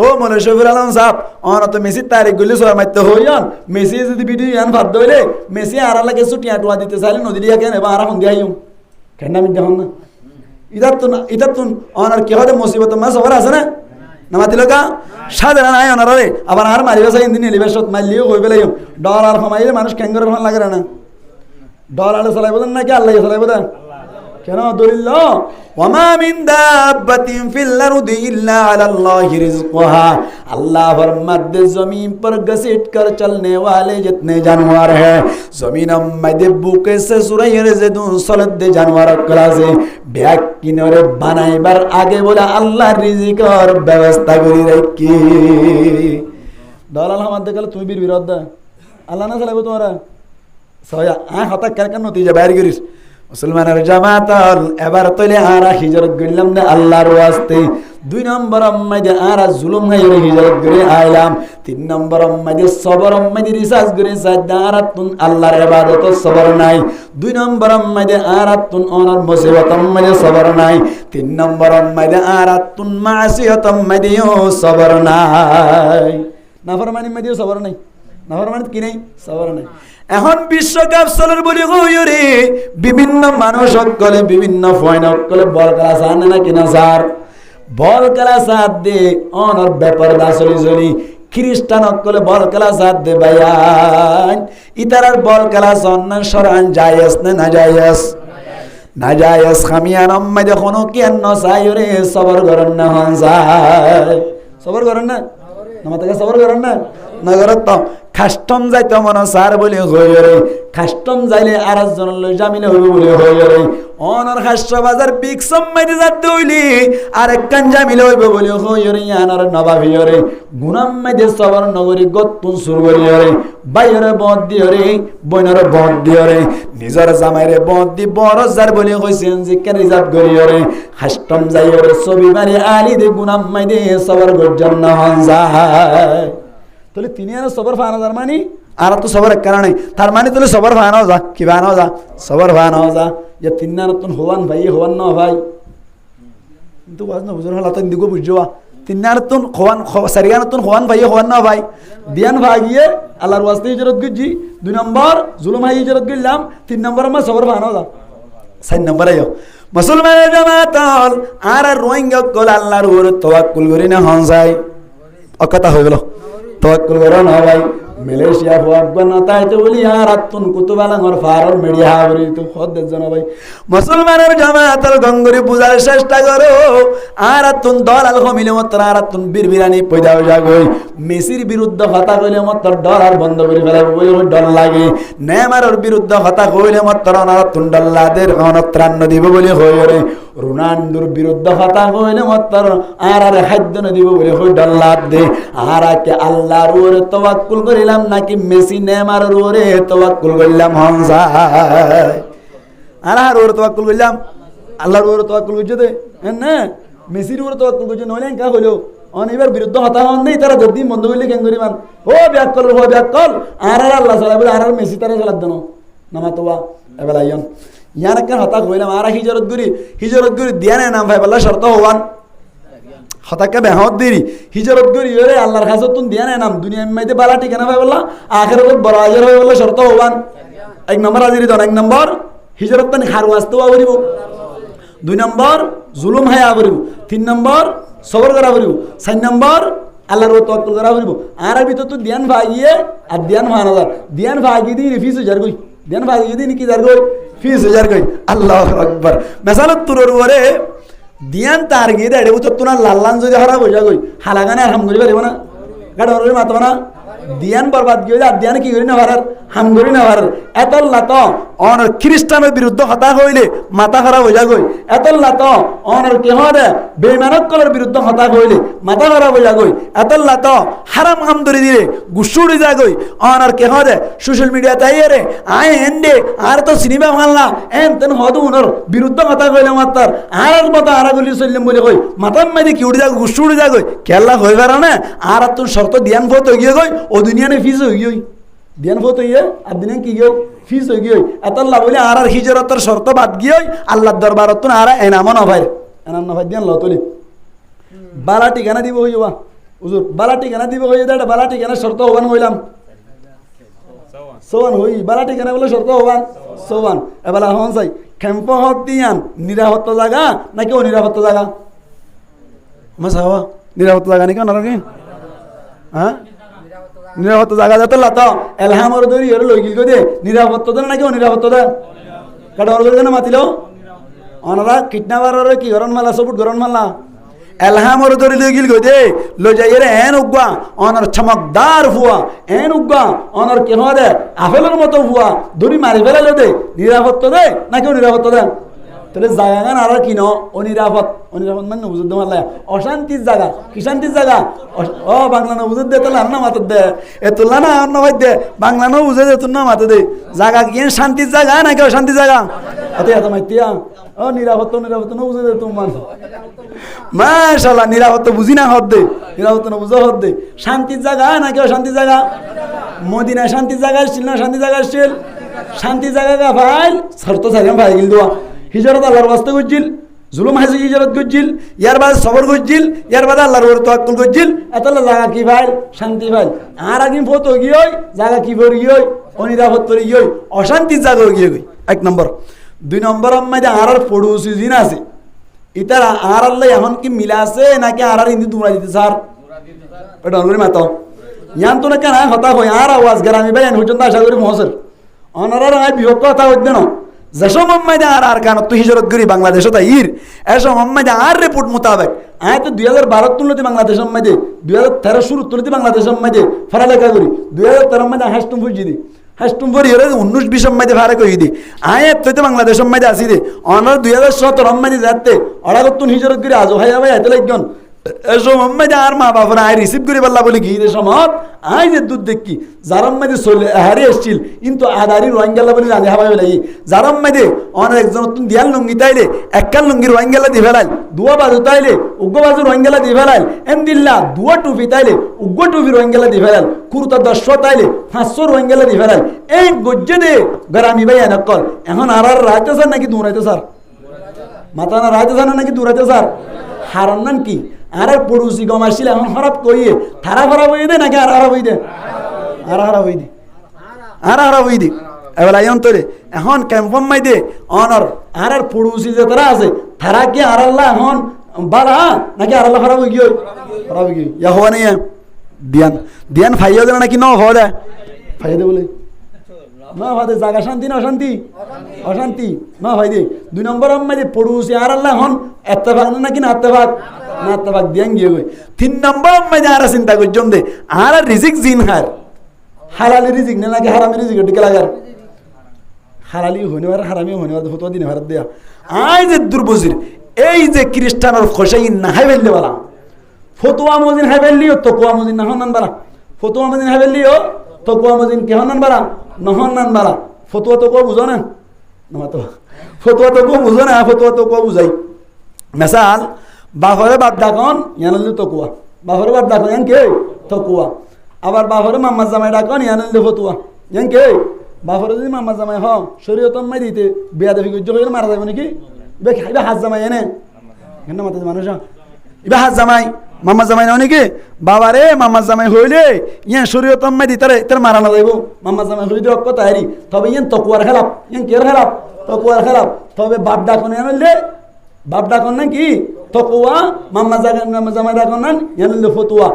ও মনে শফির আলম সাহেব অনত মেসির তারিখ গুলি সর মারতে হইয়ান মেসি যদি ভিডিও ইয়ান ভাত দইলে মেসি আর লাগে ছুটিয়া টুয়া দিতে চাইলে নদী দিয়া কেন এবার আর ফোন দিয়া আইম কেন আমি দেখুন না ইদার তুন অনার কি হদে মুসিবত মা সবার আছে না নামাতিলকা সাধারণ আয় অনারে আবার আর মারিবে চাই ইন্দিন এলিবে সত মারলিও কই পেলাই ডলার কমাইলে মানুষ ক্যাঙ্গর ভালো লাগে না ডলার চালাইব নাকি আল্লাহ চালাইব দেন কেন দলিল ওয়ামা মিন দাব্বাতিন ফিল আরদি ইল্লা আলাল্লাহি রিজকুহা अल्लाह फरमाते जमीन पर घसीट कर चलने वाले जितने जानवर हैं जमीन मध्य बुके से सुरैर से दूर सलद दे जानवर कला से ब्याग किनारे बनाई बार आगे बोला अल्लाह रिजिक और व्यवस्था करी रखी दलाल हम देखल तुम भी विरोध अल्लाह ना चलाबो तुम्हारा सया आ हता कर कर नतीजा বাইরে করিস মুসলমানের জামাতাল এবার তলে আরা হিজরত গইলাম না আল্লাহর ওয়াস্তে দুই নম্বর আম্মাইদে আরা জুলুম গাইরে হিজরত করে আইলাম তিন নম্বর আম্মাইদে সবর আম্মাইদে রিসার্চ করে সাদারাতুন আল্লাহর ইবাদত সবর নাই দুই নম্বর আম্মাইদে আরাতুন অনর মুসিবত আম্মাইদে সবর নাই তিন নম্বর আম্মাইদে আরাতুন মাসিয়াত আম্মাইদে সবর নাই নাফরমানি মাইদে সবর নাই নাফরমানি কি নাই সবর নাই এখন বিশ্বকাপ চলার বলি কইরে বিভিন্ন মানুষ সকলে বিভিন্ন পয়েন্ট সকলে বল খেলা চান না কিনা স্যার বল খেলা সাথ দে অনর ব্যাপার দাসলি জনি খ্রিস্টান সকলে বল খেলা সাথ দে ভাইয়ান ইতারার বল খেলা সন্না শরআন জায়েজ না জায়েজ না জায়েজ খামিয়ান আম্মা যখন কি ন সাইরে সবর করেন না হন যায় সবর করেন না নামাতে সবর করেন না নগরত কাস্টম যাইতে মন সার বলে হইরে কাস্টম যাইলে আর একজন লই জামিনে হইব বলে হইরে অনর হাস্য বাজার বিগ সম্মাইতে যাতে হইলি আর এক কান জামিলে হইব বলে হইরে আনার নবাবি হইরে গুনাম মাইতে সবর নগরী গতুন সুর করিরে বাইরে বদ দিরে বইনরে বদ দিরে নিজর জামাইরে বদ দি বড় জার বলে কইছেন যে কেন রিজার্ভ করিরে কাস্টম যাইরে ছবি মারি আলি দে গুনাম মাইতে সবর গজন না হন যায় তাহলে তিনি আর সবর ফানা যার মানে আর তো সবর এক কারণে তার মানে তাহলে সবর ফানাও যা কি ফানাও যা সবর ফানাও যা যে তিন নতুন হওয়ান ভাই হওয়ান না ভাই কিন্তু বাজ না বুঝুন হলা তো দিগো বুঝবা তিন নতুন হওয়ান সারিয়া নতুন হওয়ান ভাই হওয়ান না ভাই দিয়ান ভাগিয়ে আল্লাহর ওয়াস্তে হিজরত গজি দুই নম্বর জুলুম হাই হিজরত গইলাম তিন নম্বর আমার সবর ফানাও যা চার নম্বর আইও মুসলমানের জামাতল আর রোহিঙ্গা কল আল্লাহর উপর তাওয়াক্কুল করি না হন যায় অকথা হয়ে গেল তওয়াক্কুল করো না ভাই মালয়েশিয়া ফুয়াগনা তাইতে বলি আর আতুন কুতুবালাঙ্গর ফারর মিডিয়া হাবরি তো খদ দেন ভাই মুসলমানের জামাতাল গঙ্গরি পূজার চেষ্টা করো আর আতুন দলাল কমিলে মতর আর আতুন বীরবিরানি পয়দাও যাগই মেসির বিরুদ্ধে কথা কইলে মতর ডলার বন্ধ করে ফেলাবো বলে ডল লাগে নেমারের বিরুদ্ধে কথা কইলে মতর আর আতুন ডলাদের অনত্রাণ দিব বলে হইরে রোনাল্ডোর বিরুদ্ধে কথা কইলে মতর আর খাদ্য দিব বলে হই ডলার দে আর কে আল্লাহর উপরে তাওয়াক্কুল করি নাকি মেসি নেমারের উপরে তাওয়াক্কুল করলাম হনসা আর ওর তাওয়াক্কুল করলাম আল্লাহর উপরে তাওয়াক্কুল করছে দে না মেসির উপরে তাওয়াক্কুল করছে নইলে কা হলো অনিবার বিরুদ্ধে হতা হন নেই তারা যদি বন্ধ করলে কেন করিমান ও ব্যাককল আর আল্লাহ সাল্লাল্লাহু আলাইহি আর মেসি তারা সালাত দেন নামা তোবা এবেলা ইয়ান ইয়ার কেন হতা কইলাম আর হিজরত করি দিয়ানে নাম ভাই আল্লাহ শর্ত হওয়ান হতাকে বেহত দেরি হিজরত করি রে আল্লাহর কাছে তুন দিয়া নাম দুনিয়া মাইতে বালা ঠিকানা ভাই বললা আখিরাতে বড় আজর হই বললা শর্ত হবান এক নম্বর আজিরি দন এক নম্বর হিজরত তানি হারু আসতে আবরিব দুই নম্বর জুলুম হায় আবরিব তিন নম্বর সবর করা আবরিব চার নম্বর আল্লাহর উপর তাওয়াক্কুল করা আবরিব আর ভিতর তো ধ্যান ভাগিয়ে আর ধ্যান ভানা ধ্যান ভাগি দি ফিস হাজার কই ধ্যান ভাগি দি কি জার কই ফিস হাজার কই আল্লাহু আকবার মেসালত তুরর ওরে দিয়ান তার গিয়ে দেড়ে উত্তর তোমার লাল্লান যদি হারা বসা গই হালাগানে আর হাম করি পারিব না গাড়ি মারবে মাতব না দিয়ান বরবাদ গিয়ে আর দিয়ান কি করি না পারার হাম করি না পারার এতল্লা তো অনর খ্রিস্টানের বিরুদ্ধে হতা হইলে মাথা খারাপ হইয়া গই এতল্লা তো অনর কেহ দে বেমানকলের বিরুদ্ধে হতা হইলে মাথা খারাপ হইয়া গই এতল্লা তো হারাম হাম ধরে দিলে গুসুড়ি যা গই অনর কেহ দে সোশ্যাল মিডিয়া তাই রে আয় এন্ডে আর তো সিনেমা ভালনা এন তেন হদু উনর বিরুদ্ধে হতা কইলে মাতার আর মতো আরাগুলি চললাম বলে কই মাথার মাঝে কি উড়ে যা গুসুড়ি যা গই কেলা হইবার না আর তোর শর্ত দিয়ান ভোট হয়ে গিয়ে গই ও দুনিয়ানে ফিস হয়ে গিয়ে দিয়ান ভোট হইয়ে আর দিনে কি গিয়ে ফিস হয়ে গিয়ে এতল্লা বলে আর হিজরতের শর্ত বাদ গিয়ে আল্লাহর দরবারত আর এনামও না ভাই এনাম না ভাই দিয়ান লতলি বালা ঠিকানা দিব হইবা হুজুর বালা ঠিকানা দিব হইয়ে দে বালা ঠিকানা শর্ত হবান হইলাম সোয়ান হই বালা ঠিকানা বলে শর্ত হবান সোয়ান এবেলা হন চাই ক্যাম্প হক দিয়ান নিরাপত্তা জায়গা নাকি অনিরাপত্তা জায়গা আমার সাহা নিরাপত্তা জায়গা নাকি ওনার কি হ্যাঁ নিরাপত্তা জায়গা যাতে লাতা এলহামর ধরি এর লই গিল দে নিরাপত্তা দেন নাকি অনিরাপত্তা দেন কাটা ওর ধরে মাতিল ওনারা কিডন্যাপার কি গরম মালা সবুট গরম মালা এলহামর ধরে লই গিল দে লই যাই এর এন উগবা অনার চমকদার হুয়া এন উগবা অনার কি হয় দে আপেলের মতো হুয়া ধরি মারি ফেলালে দে নিরাপত্তা দে নাকি অনিরাপত্তা দেন তাহলে জায়গা আর কিনো অনিরাপদ অনিরাপদ মানে নবুজুদ্দ মাল্লা অশান্তির জায়গা কি শান্তির জায়গা ও বাংলা নবুজুদ দে তাহলে আর না মাতে দে এ তুললা না আর নবাই দে বাংলা নবুজে দে তুল না মাতে দে জায়গা কি শান্তির জায়গা নাকি অশান্তির জায়গা এত এত মাইতিয়া ও নিরাপত্তা নিরাপত্তা নবুজে দে তোমার মাশাআল্লাহ নিরাপত্তা বুঝি না হদ দে নিরাপত্তা নবুজে হদ দে শান্তির জায়গা নাকি অশান্তির জায়গা মদিনা শান্তির জায়গা ছিল না শান্তির জায়গা ছিল শান্তির জায়গা ভাই শর্ত সারিয়াম ভাই গিল দোয়া হিজরত আল্লাহর বাস্তে গজ্জিল জুলুম হাসি হিজরত গজ্জিল ইয়ার বাদ সবর গজ্জিল ইয়ার বাদ আল্লাহর ওর তাওয়াক্কুল গজ্জিল এতলা জায়গা কি ভাই শান্তি ভাই আর আগিন ফটো গিয়ই জায়গা কি ভরি গিয়ই অনিরাপদ তরি গিয়ই অশান্তির জায়গা গিয়ে গই এক নম্বর দুই নম্বর আমাদের আর পড়োসি জিন আছে ইতার আর আল্লাহ এখন কি মিলা আছে নাকি আর ইন্দি দুরা দিতে স্যার এটা অনগরি মাতো ইয়ান তো না কেন হতা হয় আর আওয়াজ গ্রামী ভাই হুজুর আশা করি মহসর অনারার আই বিভক্ত কথা হইতে না যেসব মোহাম্মদ আর কানত তো হিজরত করি বাংলাদেশত আইর এসব মোহাম্মদ আর রিপোর্ট মোতাবেক আয় তো 2012 তুলতে বাংলাদেশের মধ্যে 2013 শুরু তুলতে বাংলাদেশের মধ্যে পড়ালেখা করি 2013 মধ্যে হাসতুম ফুজি দি হাসতুম পরি এর 19-20 মধ্যে ফারে কই দি আয় তো বাংলাদেশের মধ্যে আসি দে অনর 2017 মধ্যে যাতে অড়াগতুন হিজরত করি আজ ভাই ভাই এত লাগজন এসব মোহাম্মদ আর মা বাপরা আয় রিসিভ করি বললা বলি কি রে সমত আয় যে দুধ দেখি যারাম মধ্যে চলে হারে এসছিল কিন্তু আদারি রোহিঙ্গালা বলে জানি হাবাই লাগি যারাম মধ্যে অনেক একজন নতুন দিয়াল লুঙ্গি তাইলে এককাল লুঙ্গি রোহিঙ্গালা দি ফেলাইল দুয়া বাজু তাইলে উগ্র বাজু রোহিঙ্গালা দি ফেলাইল এমদিল্লা দুয়া টুপি তাইলে উগ্র টুপি রোহিঙ্গালা দি ফেলাইল কুরতা 10 তাইলে 500 রোহিঙ্গালা দি ফেলাইল এই গজ্জে দে গরামি ভাই এনকল এখন আর রাইতে স্যার নাকি দূরাইতে স্যার মাথা না রাইতে স্যার নাকি দূরাইতে স্যার হারান নাম কি আর পড়ুসি গম আসছিল এখন খারাপ কইয়ে থারা খারাপ হয়ে দে নাকি আর খারাপ হয়ে দে আর খারাপ হয়ে দে আর খারাপ হয়ে দে এবার অন্তরে এখন ক্যাম্পম মাই দে অনর আর পড়ুসি যে তারা আছে থারা কি আর আল্লাহ এখন বাড়া নাকি আর আল্লাহ খারাপ হয়ে গিয়ে খারাপ হয়ে গিয়ে ইয়া হওয়া নেই দিয়ান দিয়ান ফাইয়া দেয় নাকি ন হওয়া দেয় ফাইয়া দে বলে না ভাই জায়গা শান্তি না অশান্তি অশান্তি না ভাই দে 2 নম্বর আমাদের পড়ুসি আর আল্লাহ এখন এত্তেফাক নাকি না এত্তেফাক না এত্তেফাক দিয়ান গিয়ে গই 3 নম্বর আমাদের আর চিন্তা করছম দে আর রিজিক জিন হার হালালি রিজিক না নাকি হারামি রিজিক টিকে লাগার হালালি হইনবার হারামি হইনবার ফতোয়া দিনে ভারত দেয়া আই যে দুর্বজির এই যে খ্রিস্টানের খোসাইন না হাইবেললে বালা ফতোয়া মজিন হাইবেললিও তকওয়া মজিন না হনান বালা ফতোয়া মজিন হাইবেললিও তকওয়া মজিন কে হনান বালা নহন নান বালা ফতোয়া তো কো বুঝো না না তো ফতোয়া তো কো বুঝো না ফতোয়া তো কো বুঝাই মিসাল বাফরে বাপ ডাকন ইয়ানলি তকওয়া বাফরে বাপ ডাকন ইয়ান কে তকওয়া আবার বাফরে মাম্মা জামাই ডাকন ইয়ানলি ফতোয়া ইয়ান কে বাফরে যদি মাম্মা জামাই হ শরীয়তম মাই দিতে বিয়া দেবি গজ্জ হইলে মারা যাবে নাকি বে খাইবা হাত জামাই এনে কেন মাতে মানুষ ইবা হাত জামাই মামা জামাই না নাকি বাবা রে মামা জামাই হইলে ইয়া শরীয়তম মাই দিতারে তার মারা না যাইব মামা জামাই হইলে অক্ক তাইরি তবে ইয়ান তকওয়ার খেলাপ ইয়ান কের খেলাপ তকওয়ার খেলাপ তবে বাপ ডাকন ইয়ানলে বাপ ডাকন নাকি তকওয়া মাম্মা জামাই ডাকন নান ইয়ানলে ফতোয়া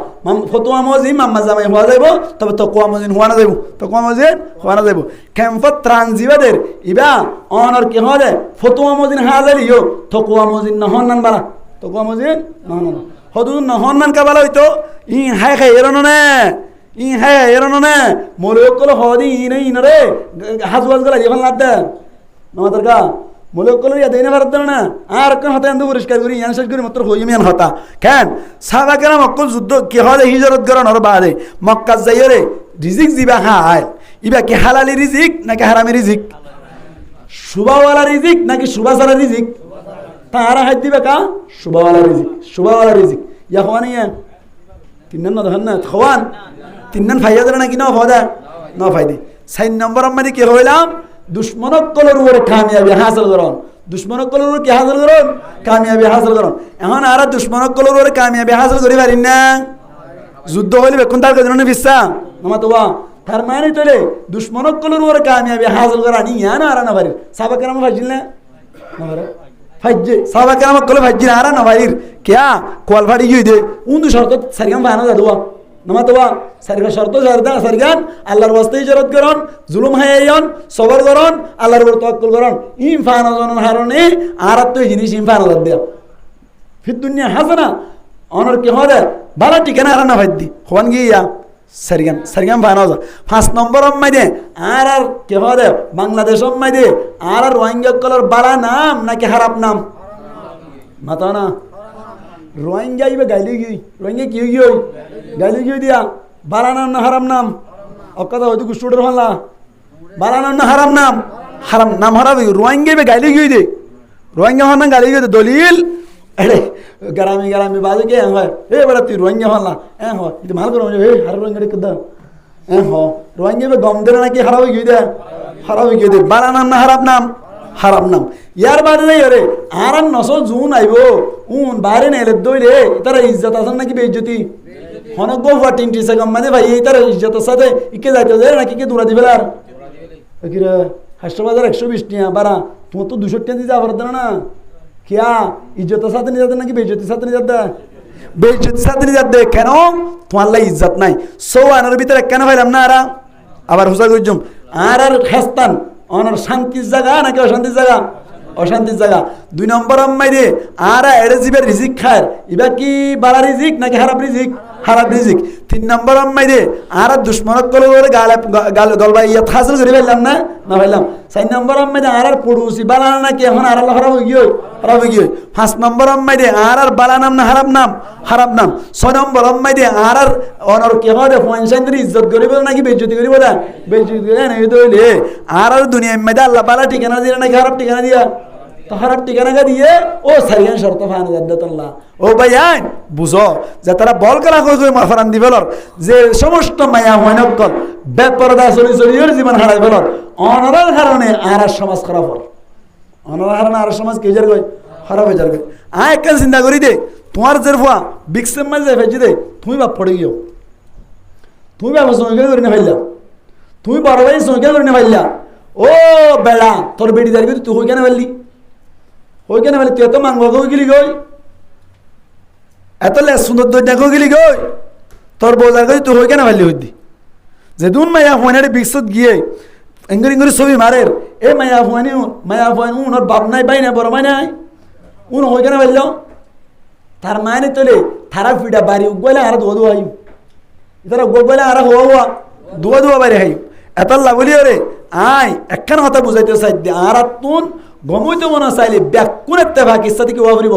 ফতোয়া মজি মাম্মা জামাই হওয়া যাইব তবে তকওয়া মজিন হওয়া না যাইব তকওয়া মজিন হওয়া না যাইব ক্যাম্পত ট্রানজিবাদের ইবা অনর কি হলে ফতোয়া মজিন হাজারিও তকওয়া মজিন নহন নান বালা তকওয়া মজিন নহন নান হদু নহন নান কাবালা হইতো ই হাই খাই এরনো না ই হাই এরনো না মোলক কল হদি ইনে ইনরে হাজওয়াজ গলা জীবন লাদ নমাদার কা মোলক কল ইয়া দেনা ভারত না আর কোন হতে আন্দু পরিষ্কার করি ইয়ান শেষ করি মাত্র হইমিয়ান হতা কেন সাহাবা কেরাম অকল যুদ্ধ কি হলে হিজরত করানোর বাদে মক্কা যাইরে রিজিক জিবা হায় ইবা কি হালালি রিজিক নাকি হারামি রিজিক সুবাওয়ালা রিজিক নাকি সুবাসালা রিজিক তারা হাত দিবে কা সুবাওয়ালা রিজিক ইয়া হওয়ানি তিনন না ধন না খাওয়ান তিনন ফাইয়া দেন নাকি না ফায়দা না ফায়দে 4 নম্বর আমাদের কি হইলাম দুশ্মনক কলর উপরে কামিয়াবি হাসিল করুন দুশ্মনক কলর উপরে কি হাসিল করুন কামিয়াবি হাসিল করুন এখন আর দুশ্মনক কলর উপরে কামিয়াবি হাসিল করি পারিন না যুদ্ধ হইলে বেকুন তার কাছে বিশ্বাস মামা তো তার মানে চলে দুশ্মনক কলর উপরে কামিয়াবি হাসিল করা নি না আর না পারি সাহাবা কেরাম ফাজিল না ফাজ্জে সাহাবা কেরাম কল ফাজ্জিল আর না পারির क्या কোয়াল ফাড়ি গিয়ে দে উন্দু শর্ত সারিগান বাহানো যাদুয়া নামাতোয়া সারিগা শর্ত সারদা সারিগান আল্লাহর ওয়াস্তে ইজারত করন জুলুম হায়ায়ন সবর করন আল্লাহর উপর তাওয়াক্কুল করন ইমফান জনন হারনে আরাত তো জিনিস ইমফান দাদ দেয়া ফির দুনিয়া হাসানা অনর কি হরে বালা ঠিকানা হারানা ভাইদি হন গিয়া সারিগান সারিগান বাহানো যা 5 নম্বর মাইদে আর কি হরে বাংলাদেশ মাইদে আর রোহিঙ্গা কলর বালা নাম নাকি খারাপ নাম মাতা না রোহিঙ্গা ইবে গাইলি গই রোহিঙ্গা কি গই গাইলি গই দিয়া বালা নাম না হারাম নাম অকদা হয়তো কুস্টুডের হলা বালা নাম না হারাম নাম হারাম রোহিঙ্গা ইবে গাইলি গই দে রোহিঙ্গা হন গাইলি গই দে দলিল এড়ে গ্রামে বাজে কে হয় এ বড় তুই রোহিঙ্গা হলা এ হ ಇದು মাল করো এ হার রোহিঙ্গা কদা এ হ রোহিঙ্গা ইবে গম দে নাকি হারাম গই দে বালা নাম না হারাম নাম ইয়ার বাদে নাই রে আরাম নসো জুন আইবো উন বাইরে নেলে দইলে তারা ইজ্জত আছে নাকি বেইজ্জতি হনক গো 30 সেকেন্ড মানে ভাই এই তারা ইজ্জতের সাথে ইকে যাইতে যায় নাকি কে দূরা দিবেলার কিরা হাসপাতাল 120 টাকা বাড়া তুমি তো 200 টাকা দিতে পারছ না কিয়া ইজ্জতের সাথে নিয়ে যাতে নাকি বেইজ্জতির সাথে নিয়ে যাতে বেইজ্জতির সাথে নিয়ে যাতে কেন তোমার লাই ইজ্জত নাই সো আনার ভিতরে কেন ভাইলাম না আবার হুসা গজুম আর খাস্তান অনার শান্তির জায়গা নাকি অশান্তির জায়গা 2 নম্বর মাইরে আর এড়ে জিবের রিজিক খায় ইবা কি বালা রিজিক নাকি হারাম রিজিক 3 নম্বর মাইরে আর দুশ্মনক কল করে গাল গলবাই ইয়া হাসিল করে ফেললাম না ফেললাম 4 নম্বর মাইরে আর পড়ুসি বালা নাকি এখন আর আল্লাহ হারাম হই গিয়ে 5 নম্বর মাইরে আর বালা নাম না হারাম নাম 6 নম্বর মাইরে আর অনর কি হয় পয়সান্দ্রি ইজ্জত করিব নাকি বেইজ্জতি করিব না বেইজ্জতি করে না এই দইলে আর দুনিয়ার মধ্যে আল্লাহ বালা ঠিকানা দিয়ে নাকি খারাপ ঠিকানা দিয়া তো খারাপ ঠিকানা দিয়ে ও সারিয়ান শর্ত ফান জাদ্দাতুল্লাহ ও ভাইয়ান বুঝো যে তারা বল করা কই মাফারান দিবেলর যে সমস্ত মায়া হয়নকল বেপরদা চলির জীবন হারাই ফেলর অনরার কারণে আর সমাজ খারাপ হল অনরার কারণে আর সমাজ কে যার গই খারাপ হয়ে যার গই একখান চিন্তা করি দে তোমার যে ফুয়া বিক্সেম মাঝে ভেজি দে তুমি বাপ পড়ে গিয়েও তুমি বাপ সঙ্গে করে ফেললা তুমি বড় ভাই সঙ্গে করে ফেললা ও বেড়া তোর বেটি যাবি তুই হই কেন ফেললি তুই এত মাংস গেলি গই এত লেস সুন্দর দেখো গেলি গই তোর বোঝার গই তুই হই কেন ফেললি হইদি যেদিন মায়া ফোনের বিকশত গিয়ে ইঙ্গুরি ছবি মারের এ মায়া ফোন ওর বাপ নাই বাই না বড় মাই নাই উন হই কেন ফেলল তার মানে তোলে থারা ফিডা বাড়ি উগলে আর ধোয়া হাই তারা গোগলে আর হওয়া ধোয়া বাড়ি হাই এত লাভলি রে আয় একখান কথা বুঝাইতে চাই আর তুন গমইতে মনে চাইলে ব্যাকুনের তেভাগ ইচ্ছা থেকে হওয়া ফুরিব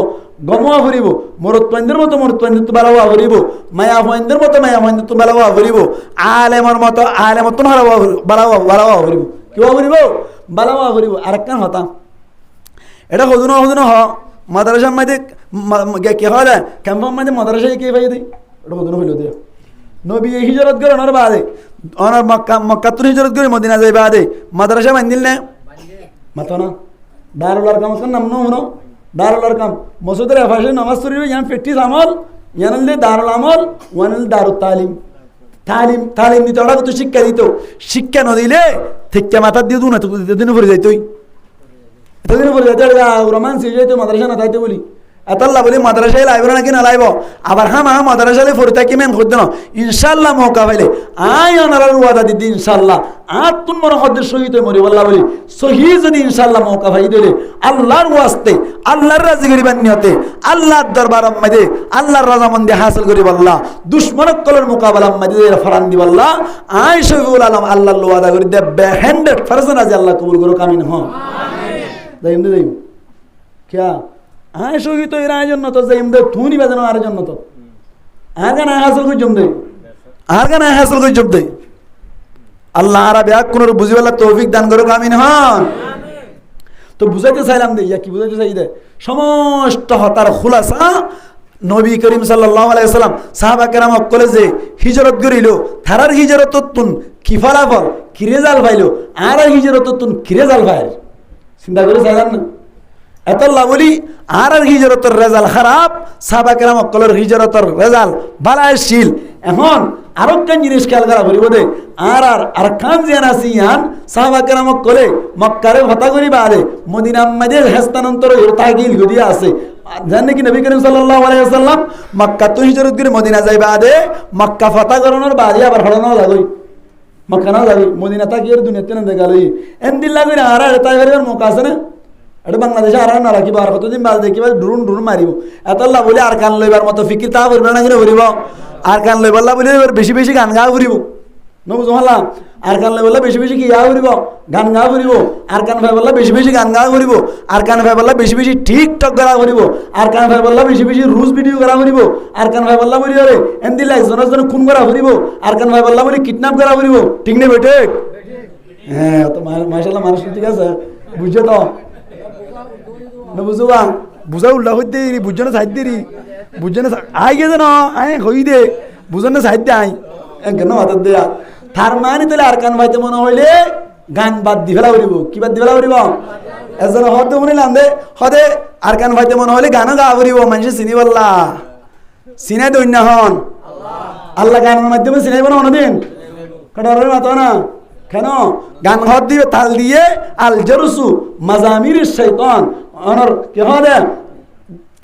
গমোয়া ফুরিব মরুৎপন্দের মতো মরুৎপন্দিত্ব বেলা হওয়া ফুরিব মায়া ভয়েন্দ্রের মতো মায়া ভয়েন্দিত্ব বেলা হওয়া ফুরিব আলেমর মতো আলেমত বেলা হওয়া ফুরিব কি হওয়া ফুরিব বেলা হওয়া ফুরিব আরেকখান হতা এটা হদুন হ মাদ্রাসার মাঝে কে হওয়া যায় ক্যাম্পার মাঝে মাদ্রাসায় কে পাই দিই এটা হদুন হইল দিয়ে নবী হিজরত করে ওনার বাদে ওনার মক্কাতুর হিজরত করে মদিনা যাই বাদে মাদ্রাসা বান্ধিল না মাতো না দারুল আরকাম নাম নো দারুল আরকাম মসজিদের এফাসে নামাজ পড়িবে ইয়ান প্র্যাকটিস আমল ইয়ানলে দারুল আমল ওয়ানল দারুত তালিম দিতে ওরা তো শিক্ষা দিত শিক্ষা ন দিলে থেকে মাথা দিয়ে দু না তো দিন পড়ে যাইতই এতদিন পড়ে যাইতে রোমান্স হয়ে যাইতো মাদ্রাসা না তাইতে বলি এতাল্লা বলি মাদ্রাসায় লাইব নাকি না লাইব আবার হ্যাঁ মাদ্রাসালে ফরিতা কিমেন করতে না ইনশাল্লাহ মৌকা পাইলে আই অনারার ওয়াদা দিদি ইনশাল্লাহ আর তুম মনে হদ্দের শহীদ মরি বল্লা বলি সহি যদি ইনশাল্লাহ মৌকা পাই দিলে আল্লাহর ওয়াস্তে আল্লাহর রাজি করিবার নিয়তে আল্লাহর দরবার আম্মাদে আল্লাহর রাজামন্দি হাসিল করি বল্লা দুশ্মনক কলর মোকাবেলা আম্মাদে ফারান দি বল্লা আই শফিউল আলম আল্লাহর ওয়াদা করি দে 100% আজি আল্লাহ কবুল করুক আমিন হ আমিন যাইম কিয়া আয় সঙ্গীত এর আয়োজন তো যাইম দে তুই বাজানো আর জন্য তো আর গান হাসিল করে জম দে আল্লাহ আর ব্যাগ কোন বুঝিবেলা তৌফিক দান করুক আমিন হন তো বুঝাইতে চাইলাম দে ইয়া কি বুঝাইতে চাই দে সমস্ত হতার খুলাসা নবী করিম সাল্লাল্লাহু আলাইহি ওয়াসাল্লাম সাহাবা কেরাম অকলে যে হিজরত করিল থারার হিজরত তুন কি ফলাফল কি রেজাল্ট পাইলো আর হিজরত তুন কি রেজাল্ট পাইল চিন্তা করে চাইলাম না এতল্লা বলি আর হিজরতের রেজাল্ট খারাপ সাহাবা কেরাম অকলের হিজরতের রেজাল্ট বালাইশীল এখন আরো কেন জিনিস খেয়াল করা করিব দে আর খান জিয়ান আসি ইয়ান সাহাবা কেরাম অকলে মক্কারে হতা করি বাদে মদিনা মাঝে হস্তান্তর তাগিল গদিয়া আছে জানেন কি নবী করিম সাল্লাল্লাহু আলাইহি ওয়াসাল্লাম মক্কা তো হিজরত করে মদিনা যাইবা আদে মক্কা ফাতা করানোর বাদে আবার হড়ানো লাগই মক্কা না যাবি মদিনা তাকি আর দুনিয়াতে না দেখালই এন্দিল্লা করে আর তাই এর মক্কা আছে না এটা বাংলাদেশে আর না রাখিবা আর কতদিন বাদ দেখিবা ড্রোন ড্রোন মারিব এতল্লা বলে আর কান লইবার মতো ফিকির তা করবে না কিনা করিব আর কান লইবাল্লা বলে বেশি বেশি গান গা করিব নবুঝ হলাম আর কান লইবাল্লা বেশি বেশি কি গা করিব গান গা করিব আর কান ভাইবাল্লা বেশি বেশি গান গা করিব আর কান ভাইবাল্লা বেশি বেশি টিকটক করা করিব আর কান ভাইবাল্লা বেশি বেশি রুজ ভিডিও করা করিব আর কান ভাইবাল্লা বলি রে এন্দিল্লা একজনের জন্য খুন করা করিব আর কান ভাইবাল্লা বলি কিডন্যাপ করা করিব ঠিক নেই বেটে হ্যাঁ তো মাশাআল্লাহ মানুষ ঠিক আছে বুঝছো তো না বুঝবা বুঝা উল্টা হইতে বুঝছো না সাইড দেরি বুঝছো না আই গেছে না আই হই দে বুঝো না সাইড দে আই কেন হাত দেয়া তার মানে তাহলে আর কান ভাইতে মনে হইলে গান বাদ দি ফেলা করিব কি বাদ দি ফেলা করিব এজন হতে মনে লান্দে হদে আর কান ভাইতে মনে হইলে গানও গা করিব মানুষ চিনি বললা চিনাই দৈন্য হন আল্লাহ গানের মাধ্যমে চিনাইব না অন্যদিন কটার মাতো না কেন গান হদ দিবে তাল দিয়ে আল জরুসু মাজামির শৈতান অনর কি হদে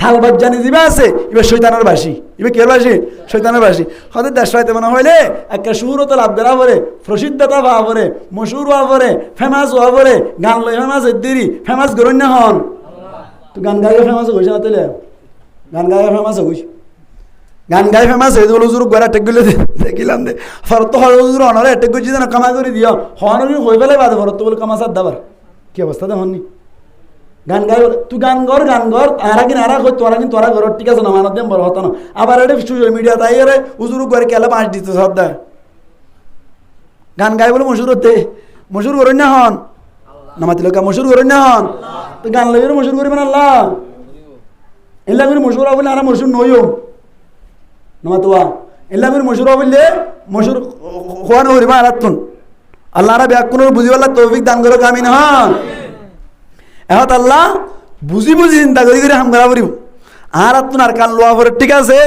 থাল বাজ্জানি দিবা আছে এবার শৈতানের বাসি এবার কে বাসি শৈতানের বাসি হদে দেশ হইতে মনে হইলে একটা সুরত লাভ করা পরে প্রসিদ্ধতা পাওয়া পরে মশুর হওয়া পরে ফেমাস হওয়া পরে গান লই ফেমাস দেরি ফেমাস গরণ্য হন তো গান গাইয়ে ফেমাস হয়েছে না তাহলে গান গাইয়ে ফেমাস হয়েছে গান গাই ফেমাস হয়ে গেল হুজুর গড়া টেক গেলে দেখিলাম দে ফরত হল হুজুর অনরে টেক গেছি যেন কামা করে দিও হনরি হয়ে ফেলে বাদে ফরত বলে কামা সাত দাবার কি অবস্থা দে হননি গান গাই বলে তুই গান গর আরা কিন আরা কই তোরা কিন তোরা ঘর ঠিক আছে না মানব দেম বড় হতো না আবার এটা সোশ্যাল মিডিয়া তাই রে হুজুর গড়ে কেলা পাঁচ দিতে সদ্দা গান গাই বলে মশুর হতে মশুর করেন না হন নামাতি লোক মশুর করেন না হন তো গান লইরে মশুর করিবেন আল্লাহ এলা করে মশুর বলে আরা মশুর নইও নমাতুয়া এলা করে মশুর বললে মশুর খোয়ানো হরিবা আরাতুন আল্লাহ রা ব্যাকুনের বুঝিবাল্লাহ তৌফিক দান করো আমিন হন এহত আল্লাহ বুঝি বুঝি চিন্তা করি করে হাম করা করিব আর আতুন আর কান লোয়া পরে ঠিক আছে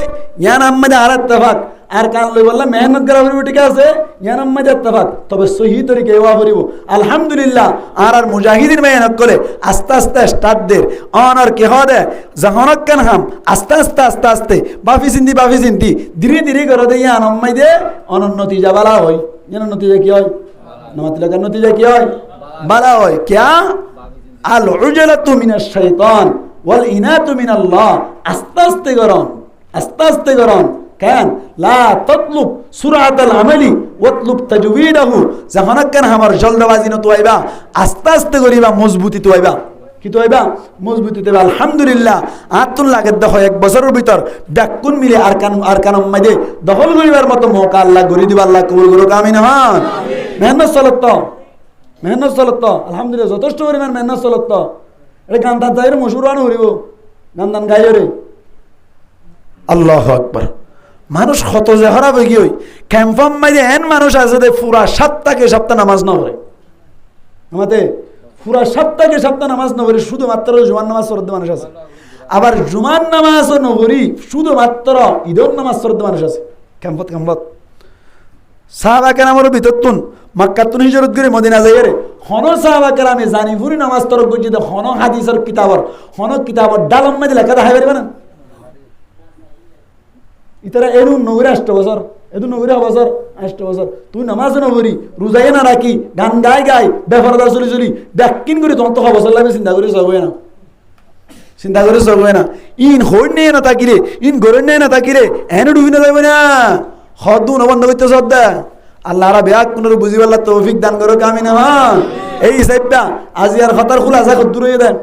ইয়ান আম্মাদে আর ইত্তেফাক আর কান লই বললা মেহনত করা করিব ঠিক আছে ইয়ান আম্মাদে ইত্তেফাক তবে সহি তরিকে ওয়া করিব আলহামদুলিল্লাহ আর মুজাহিদিন মেহনত করে আস্তে আস্তে স্টার্ট দের অনার কে হদে যখনক কেন হাম আস্তে আস্তে আস্তে আস্তে বাফি চিন্তি ধীরে ধীরে করে দে ইয়ান আম্মাদে অনন্নতি যা বালা হয় ইয়ান নতিজা কি হয় নমাতিলা কান নতিজা কি হয় বালা হয় কিয়া আল উজলাতু মিনাশ শাইতান ওয়াল ইনাতু মিনাল্লাহ আস্তে আস্তে করন কেন লা তাতলুব সুরাতাল আমালি ওয়াতলুব তাজওয়িদাহু যখনক কেন আমার জলদবাজি ন তোয়াইবা আস্তে করিবা মজবুতি তোয়াইবা কি তোয়াইবা মজবুতি তোয়াইবা আলহামদুলিল্লাহ আতুল লাগে দেখো এক বছরের ভিতর ব্যাকুন মিলে আর কান মাঝে দখল করিবার মতো মৌকা আল্লাহ গরি দিবা আল্লাহ কবুল করুক আমিন হন মেহনত চলত আলহামদুলিল্লাহ যথেষ্ট পরিমাণ মেহনত চলত এটা গান টান চাই মশুরানো হরিব গান টান গাই রে আল্লাহু আকবার মানুষ কত যে হরা বেগি হই ক্যাম্পাম মাঝে এন মানুষ আছে যে পুরা সপ্তাহ নামাজ না পড়ে আমাদের পুরা সপ্তাহ নামাজ না পড়ে শুধুমাত্র জুমার নামাজ পড়তে মানুষ আছে আবার জুমার নামাজ নগরী শুধুমাত্র ঈদের নামাজ পড়তে মানুষ আছে ক্যাম্পত সাহাবা কেরামের ভিতর তুন মক্কাতুন হিজরত করে মদিনা যাই রে হন সাহাবা কেরামে জানি ফুরি নামাজ তরক গজি দে হন হাদিসের কিতাবর ডালম মধ্যে লেখা দেখা পারবে না ইতারা এরু নগরে 8 বছর এদু নগরে বছর 8 বছর তুই নামাজ নগরি রোজাই না রাখি গান গাই বেফরদার চলি ব্যাকিন করে তখন তো বছর লাগবে চিন্তা করে সব না ইন হই নে না তাকিরে ইন গরে নে না তাকিরে এনে ডুবি না যাবে না হদু না বন্ধ করতে সদ্দা আল্লাহ রা ব্যাক কোন বুঝি আল্লাহ তৌফিক দান করো আমিন হন এই সাইবটা আজি আর ফাতার খুলাসা কদ্দুর হয়ে দেন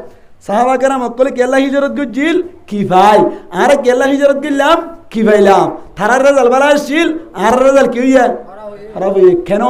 সাহাবা কেরাম অকলে কেলা হিজরত গজিল কি ভাই আর কেলা হিজরত গিলাম কি ভাইলাম থারার রেজাল্ট বালা আসছিল আর রেজাল্ট কি হইয়া খারাপ হয়ে কেন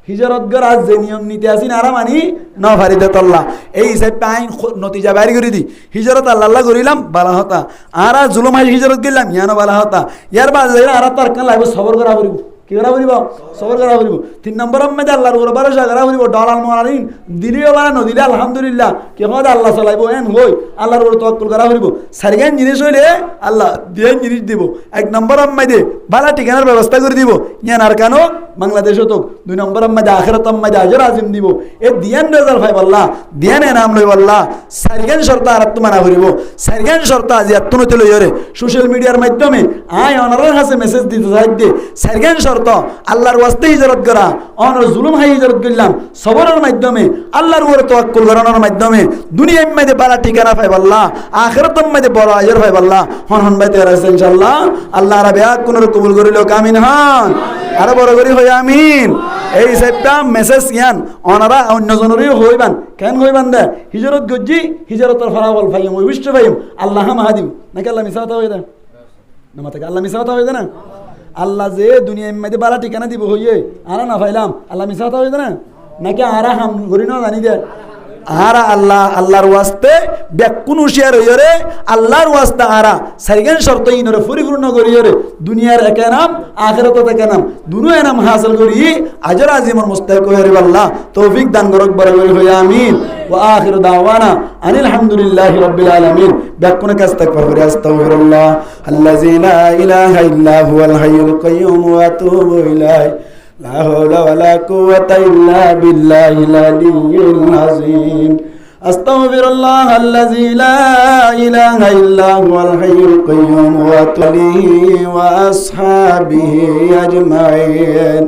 হিজরত গর আজ যে নিয়ম নীতি আসিন আর মানি না ফারিদে তল্লা এই সাইবটা আইন নতিজা বাইরে করে দি হিজরত আল্লাহ করিলাম বালা হতা আর জুলুম হিজরত গিলাম ইয়ানো বালা হতা ইয়ার বাদ আর তার কান লাগবে সবর করা করিব কি করা ফুরিব সবর করা ফুরিব 3 নম্বর মধ্যে আল্লাহর উপর ভরসা করা ফুরিব ডলার মারিন দিলিও বা নদিলে আলহামদুলিল্লাহ কি হয় আল্লাহ চালাইবো এন হই আল্লাহর উপর তাওয়াক্কুল করা ফুরিব সারিগান জিনিস হইলে আল্লাহ দেন জিনিস দিব 1 নম্বর মধ্যে ভালো ঠিকানার ব্যবস্থা করে দিব ইয়ান আর কেন বাংলাদেশও তো 2 নম্বর মধ্যে আখিরাত মধ্যে আজর আজিম দিব এ দিয়ান রেজাল্ট ভাই আল্লাহ দিয়ান এনাম লই আল্লাহ সারিগান শর্ত আর তোমানা ফুরিব সারিগান শর্ত আজি আত্মনতি লইরে সোশ্যাল মিডিয়ার মাধ্যমে আয় অনারের কাছে মেসেজ দিতে চাই দে সারিগান শর্ত আল্লাহর ওয়াস্তে হিজরত করা অনর জুলুম হাই হিজরত করলাম সবরের মাধ্যমে আল্লাহর উপরে তাওয়াক্কুল করানোর মাধ্যমে দুনিয়ার মধ্যে ভালো ঠিকানা পাই আল্লাহ আখিরাতের মধ্যে বড় আজর পাই আল্লাহ হন বাইতে আছে ইনশাআল্লাহ আল্লাহ রাব্বি কোন কবুল করিল কামিন হন আর বড় করি হই আমিন এই সেটটা মেসেজ ইয়ান অনারা অন্যজনেরই হইবান কেন হইবান দে হিজরত গজ্জি হিজরতের ফলাফল পাইম ওই বিষ্ট পাইম আল্লাহ মাহাদিম নাকি আল্লাহ মিসাতা হই দে না মাতাকে আল্লাহ মিসাতা হই দে না আল্লাহ যে দুনিয়ার মধ্যে বালা ঠিকানা দিব হইয়ে আরা না পাইলাম আল্লাহ মিসাতা হই দে না নাকি আরা হাম করি না জানি দে আরা আল্লাহ আল্লাহর ওয়াস্তে ব্যাকুন হুশিয়ার হইরে আল্লাহর ওয়াস্তে আরা সারিগান শর্ত ইনরে পরিপূর্ণ করিরে দুনিয়ার এক নাম আখিরাতের এক নাম দুনো নাম হাসিল করি আজর আজিমর মুস্তাহিক হইরে আল্লাহ তৌফিক দান করক বরাবর হই আমিন ওয়া আখির দাওয়ানা আনিল হামদুলিল্লাহি রাব্বিল আলামিন ব্যাকুন কাস্তাগফির করি আস্তাগফিরুল্লাহ আল্লাযী লা ইলাহা ইল্লা হুয়াল হাইয়ুল কাইয়্যুম ওয়া আতুবু ইলাইহি لا حول ولا قوة إلا بالله العلي العظيم أستغفر الله الذي لا إله إلا هو الحي القيوم وآله وأصحابه أجمعين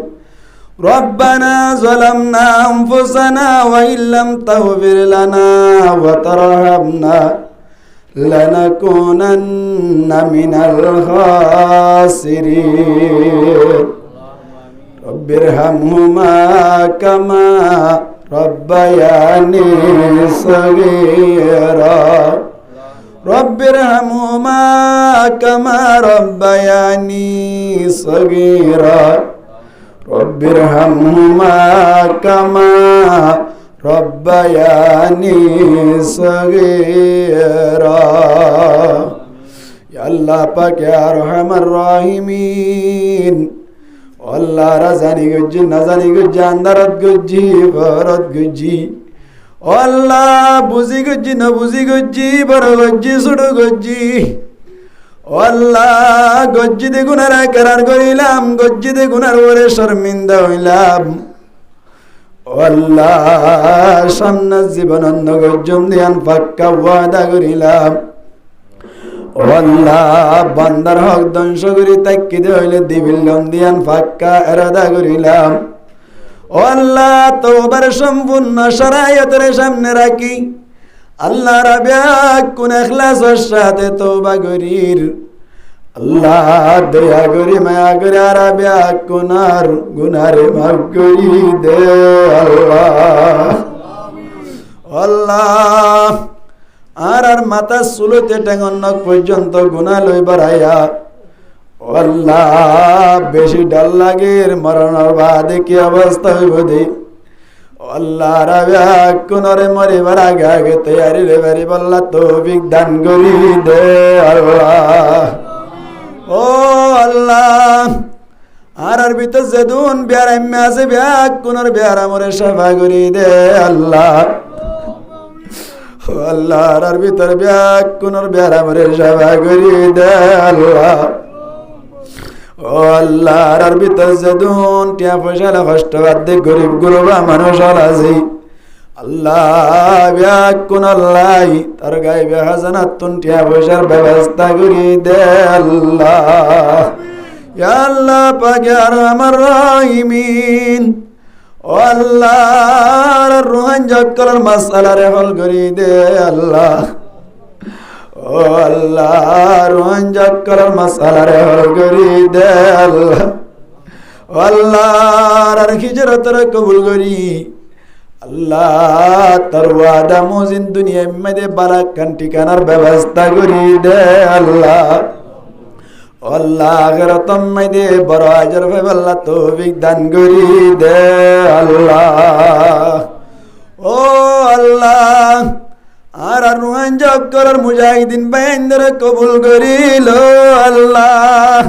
ربنا ظلمنا أنفسنا وإن لم تغفر لنا وترحمنا لنكونن من الخاسرين رب ارحمهما كما ربياني صغيرا رب ارحمهما كما ربياني صغيرا رب ارحمهما كما ربياني صغيرا يا الله পাক يا ارحم الراحمين আল্লাহ রাজানি গজ্জি নাজানি গজ্জি আন্দারত গজ্জি বরত গজ্জি আল্লাহ বুঝি গজ্জি না বুঝি গজ্জি বড় গজ্জি ছোট গজ্জি আল্লাহ গজ্জি দে গুনার করার করিলাম গজ্জি দে গুনার ওরে শর্মিন্দা হইলাম আল্লাহ সামনে জীবন অন্য গজ্জম দিয়ান পাক্কা ওয়াদা করিলাম আল্লাহ বান্দার হক ধ্বংস করি তাকিদে হইলে দিবিল্লম দিয়ান ফাক্কা এরাদা করিলাম আল্লাহ তওবার সম্পূর্ণ শরায়তের সামনে রাখি আল্লাহ রাব্বি কোন ইখলাসের সাথে তওবা করির আল্লাহ দয়া করি মায়া করে রাব্বি কোনার গুনারে মাফ করি দে আল্লাহ আল্লাহ আর মাথা চুলতে টেঙনক পর্যন্ত গুণা লই বাড়াইয়া আল্লাহ বেশি ডাল লাগের মরণের বাদে কি অবস্থা হইব দে আল্লাহ রাব্বি কোনরে মরিবার আগে আগে তৈয়ারি রে বাড়ি বল্লা তৌফিক দান করি দে আল্লাহ ও আল্লাহ আর ভিতর যেদুন বিয়ার এমে আছে বিয়া কোনর বিয়ার আমরে সেবা করি দে আল্লাহ আল্লাহর আর ভিতর ব্যাগ কোনর বেড়া মরে সেবা করি দে আল্লাহ ও আল্লাহর আর ভিতর যেদুন টিয়া পয়সা কষ্ট বাদে গরিব গুরবা মানুষ আছে আল্লাহ ব্যাগ কোন আল্লাহ তার গাইবে হাজানাতুন টিয়া পয়সার ব্যবস্থা করি দে আল্লাহ ইয়া আল্লাহ পাক ইয়া আরহামার রাহিমিন আল্লাহর রুহান জক্কলের মাসআলারে হল করি দে আল্লাহ ও আল্লাহ রুহান জক্কলের মাসআলারে হল করি দে আল্লাহ আল্লাহর হিজরতর কবুল করি আল্লাহ তোর ওয়াদা মুজিন দুনিয়ার মধ্যে বারাকান ঠিকানার ব্যবস্থা করি দে আল্লাহ আল্লাহ আখিরাতের মধ্যে বড় আজর পাবে আল্লাহ তৌফিক দান করি দে আল্লাহ ও আল্লাহ আর রুহান জক্কলের মুজাহিদিন বাইন্দরে কবুল করিল আল্লাহ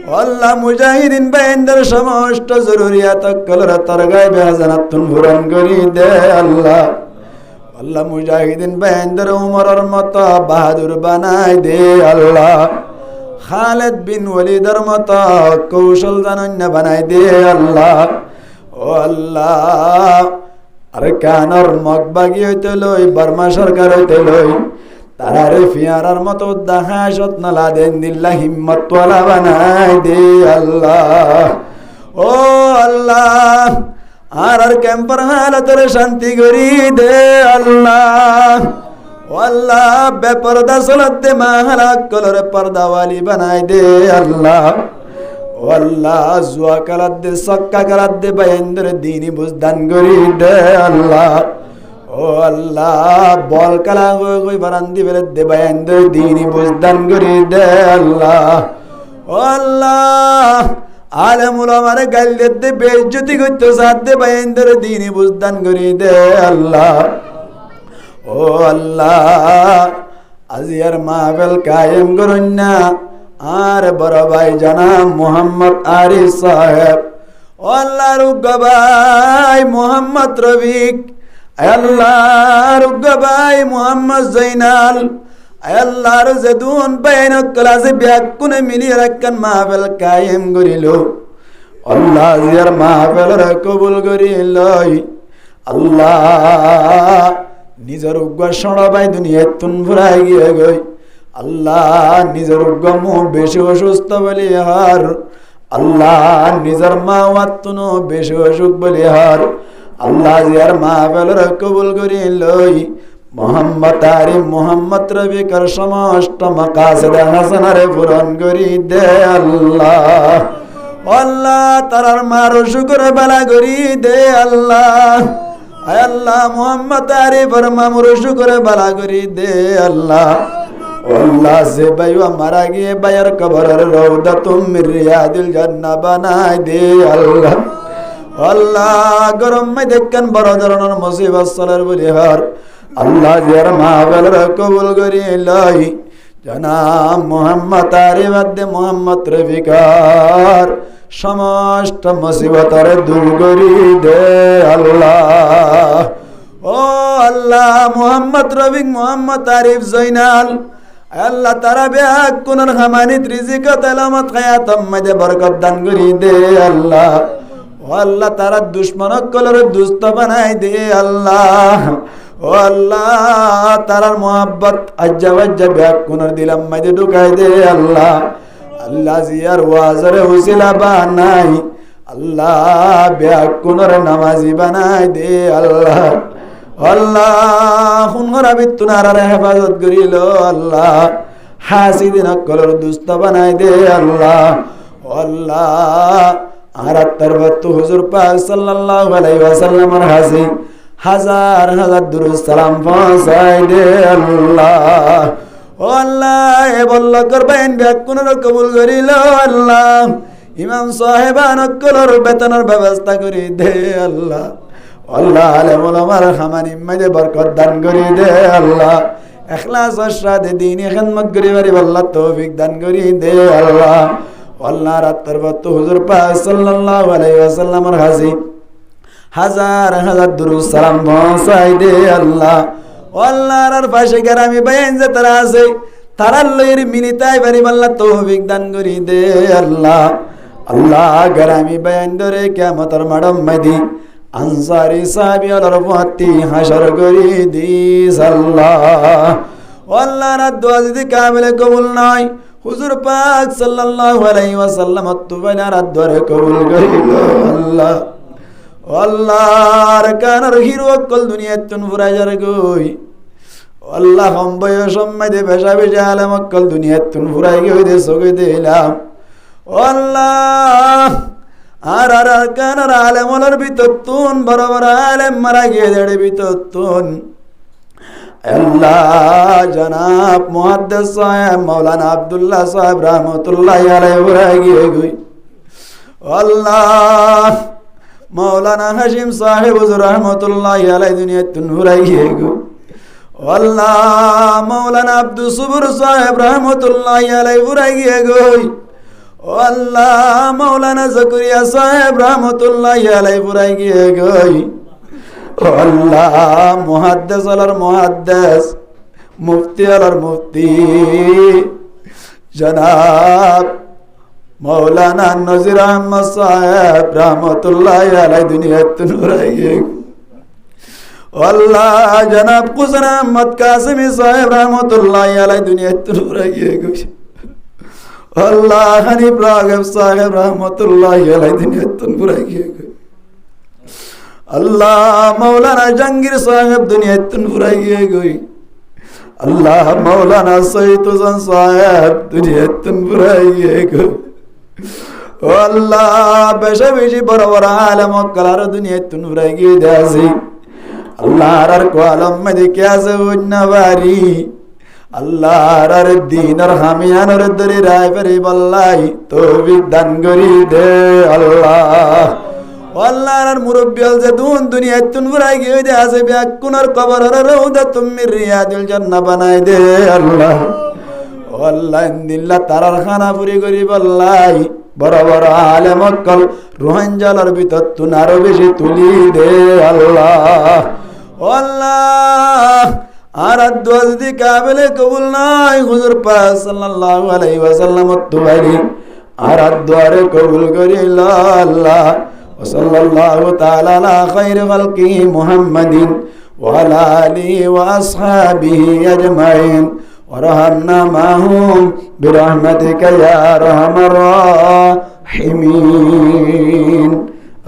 ও আল্লাহ মুজাহিদিন বাহিনীর সমস্ত জরুরিয়াত কলর তার গায়বে হাসানাতুন পূরণ করি দে আল্লাহ। আল্লাহ মুজাহিদিন বাহিনীর উমরের মতো বাহাদুর বানাই দে আল্লাহ। খালিদ বিন ওয়ালিদের মতো কৌশল জানন্য বানাই দে আল্লাহ। ও আল্লাহ আর কানর মগবাগি হইতে লই বর্মা সরকার হইতে লই তারারে ফিয়ারার মতো দেখা যত্ন লাদেন দিল্লা হিম্মত ওয়ালা বানাই দে আল্লাহ। ও আল্লাহ আর ক্যাম্পার হালতরে শান্তি করি দে আল্লাহ। ও আল্লাহ বেপরদা সলত দে মাহালাক কলরে পর্দাওয়ালি বানাই দে আল্লাহ। ও আল্লাহ জুয়া কালাত দে সক্কা কালাত দে বায়েন্দ্র দিনী বুঝদান করি দে আল্লাহ। ও আল্লাহ বল কালা গই বারান্দি বেলে দে বায়েন্দ্র দিনী বুঝদান করি দে আল্লাহ। ও আল্লাহ আলেম উলামারে গাল দে বেইজ্জতি করতে সাথ দে বায়েন্দ্র দিনী বুঝদান করি দে আল্লাহ। ও আল্লাহ আজিয়ার মাহফিল কায়েম করুন না আর বড় ভাই জানাব মোহাম্মদ আরিফ সাহেব। ও আল্লাহ রুগ্গা ভাই মোহাম্মদ রফিক, আল্লাহ রুগ্গা ভাই মোহাম্মদ জৈনাল, আল্লাহর জেদুন বাইন ক্লাসে ব্যাকুনে মিলিয়ে রাখেন মাহফিল কায়েম করিল। আল্লাহ জিয়ার মাহফিল কবুল করিল। আল্লাহ নিজের উগ্র সড়াবাই দুনিয়ায় তুন ফুরাই গিয়ে গই। আল্লাহ নিজের উগ্র বেশি অসুস্থ বলি হার। আল্লাহ নিজের মা ওয়াত্তুনো বেশি অসুখ বলি হার। আল্লাহ জিয়ার মাহফিল কবুল করি লই। মোহাম্মদ আরিফ মোহাম্মদ রফিকর সমস্ত মাকাসিদ হাসানারে পূরণ করি দে আল্লাহ। আল্লাহ তারার মার শুকর বালা করি দে আল্লাহ। আল্লাহ মোহাম্মদ আরিফর মামুর শুকর বালা করি দে আল্লাহ। আল্লাহ সে বাইয়া মারা গিয়ে বাইয়ার কবরের রওদাতুম মির রিয়াদিল জান্নাহ বানাই দে আল্লাহ। আল্লাহ গরম মে দেখেন বড় ধরনের মুসিবত চলার বলি হার। আল্লাহ জিয়ার মাহফিল কবুল করি লই। জনাব মোহাম্মদ আরিফ আদে মোহাম্মদ রফিকার সমস্ত মুসিবতরে দূর করি দে আল্লাহ। ও আল্লাহ মোহাম্মদ রফিক মোহাম্মদ আরিফ জৈনাল আল্লাহ তারা বেহাক কুনর খামানিত রিজিকত আলামত খায়াতম মধ্যে বরকত দান করি দে আল্লাহ। ও আল্লাহ তারা দুশ্মনক কলর দুস্ত বানাই দে আল্লাহ। ও আল্লাহ তারার মোহাব্বত আজ্জা বাজ্জা বেহাক কুনর দিলাম মধ্যে ঢুকাই দে আল্লাহ। আল্লাহ জিয়ার ওয়াজরে হুসিলা বানাই আল্লাহ বেহাক কুনর নামাজি বানাই দে আল্লাহ। আল্লাহ হুনরা বিতুনারে হেফাজত করিল আল্লাহ। হাসিদিন কলর দুস্ত বানাই দে আল্লাহ। আল্লাহ আর তরবত হুজুর পাক সাল্লাল্লাহু আলাইহি ওয়াসাল্লামের হাসি হাজার হাজার দুরূদ সালাম পৌঁছাই দে আল্লাহ। ও আল্লাহ এ বল্ল করবেন ব্যাকুনর কবুল করিল আল্লাহ। ইমাম সাহেবান কলর বেতনের ব্যবস্থা করি দে আল্লাহ। আল্লাহ আলেম ওলামার খামানি মধ্যে বরকত দান করি দে আল্লাহ। ইখলাস ও সাদে দ্বীনি খিদমত করি পারি আল্লাহ তৌফিক দান করি দে আল্লাহ। আল্লাহ রাতের বত হুজুর পাক সাল্লাল্লাহু আলাইহি ওয়াসাল্লামের হাজি হাজার হাজার দুরূদ সালাম পৌঁছাই দে আল্লাহ। আল্লাহর আর পাশে গ্রামী বাইন যে তারা আছে তারা লইর মিলিতাই পারি আল্লাহ তৌফিক দান করি দে আল্লাহ। আল্লাহ গ্রামী বাইন ধরে কিয়ামতের মাঠে মদি আনসারি সাহাবী আলার ফাতি হাসর করি দিস আল্লাহ। আল্লাহর দোয়া যদি কামিলে কবুল নয় হুজুর পাক সাল্লাল্লাহু আলাইহি ওয়াসাল্লাম তুবাইনার দোয়া কবুল করিল আল্লাহ। আল্লাহর কানার হিরো কল দুনিয়াত তুন ফুরাই যার গই। আল্লাহ হম বয়স সম্মাদে বেশা বেশা আলেম কল দুনিয়াত তুন ফুরাই গই দে সগই দিলাম আল্লাহ। আর আর কানার আলেমর ভিতর তুন বড় বড় আলেম মারা গিয়ে দেড়ে ভিতর তুন আল্লাহ জনাব মুহাদ্দিস সাহেব মাওলানা আব্দুল্লাহ সাহেব রহমাতুল্লাহি আলাইহি ফুরাই গিয়ে গই আল্লাহ। মাওলানা হাশিম সাহেব হুজুর রহমাতুল্লাহি আলাইহি দুনিয়াত তুন ফুরাই গিয়ে গই আল্লাহ। মাওলানা আব্দুস সবুর সাহেব রহমাতুল্লাহি আলাইহি ফুরাই গিয়ে গই ও আল্লাহ মাওলানা জাকারিয়া সাহেব রহমতুল্লাহি আলাইহি পুরাই গিয়ে গই। ও আল্লাহ মুহাদ্দিস আলার মুহাদ্দিস, মুফতি আলার মুফতি জনাব মাওলানা নজির আহমদ সাহেব রহমতুল্লাহি আলাইহি দুনিয়াতে নুরাই গিয়ে। ও আল্লাহ জনাব কুসর আহমদ কাসিমি সাহেব রহমতুল্লাহি আলাইহি দুনিয়াতে নুরাই গিয়ে গই। আল্লাহ হানিফ রাগব সাহেব রহমতুল্লাহি আলাইহি দুনিয়াতে নুরাই গিয়ে গই। আল্লাহ মাওলানা জাহাঙ্গীর সাহেব দুনিয়াতে নুরাই গিয়ে গই। আল্লাহ মাওলানা সৈয়দ হোসেন সাহেব দুনিয়াতে নুরাই গিয়ে গই। ও আল্লাহ বেশি বেশি বড় বড় আলেম কালার দুনিয়াতে নুরাই গিয়ে দেয়াছি। আল্লাহ আর কো আলম মে কে আছে উন্নবারি আল্লাহ আর দিনের হামিয়ানের দরি রায় পরি বল্লাই তৌফিক দান করি দে আল্লাহ। আল্লাহর মুরব্বি আল জাদুন দুনিয়া তুন ফুরাই গিয়ে দে আছে ব্যাকুনার কবর আর রৌদা তুমি রিয়াদুল জান্নাহ বানাই দে আল্লাহ। আল্লাহ ইন্দিল্লাহ তারার খানা পুরি করি বল্লাই বড় বড় আলেম কল রোহাঞ্জালার ভিতর তুন আরো বেশি তুলি দে আল্লাহ। আল্লাহ আর দোয়া যদি কাবিলে কবুল নাই হুজুর পাক সাল্লাল্লাহু আলাইহি ওয়াসাল্লাম তুবারি আর দোয়ারে কবুল করিলা আল্লাহ। ওয়া সাল্লাল্লাহু তাআলা আলা খায়রি খালকিহি মুহাম্মাদিন ওয়া আলা আলিহি ওয়া আসহাবিহি আজমাইন ওয়া রাহামনা মাহুম বিরহমাতিকা ইয়া আরহামার রাহিমিন।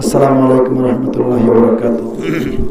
আসসালামু আলাইকুম ওয়া রাহমাতুল্লাহি ওয়া বারাকাতুহু।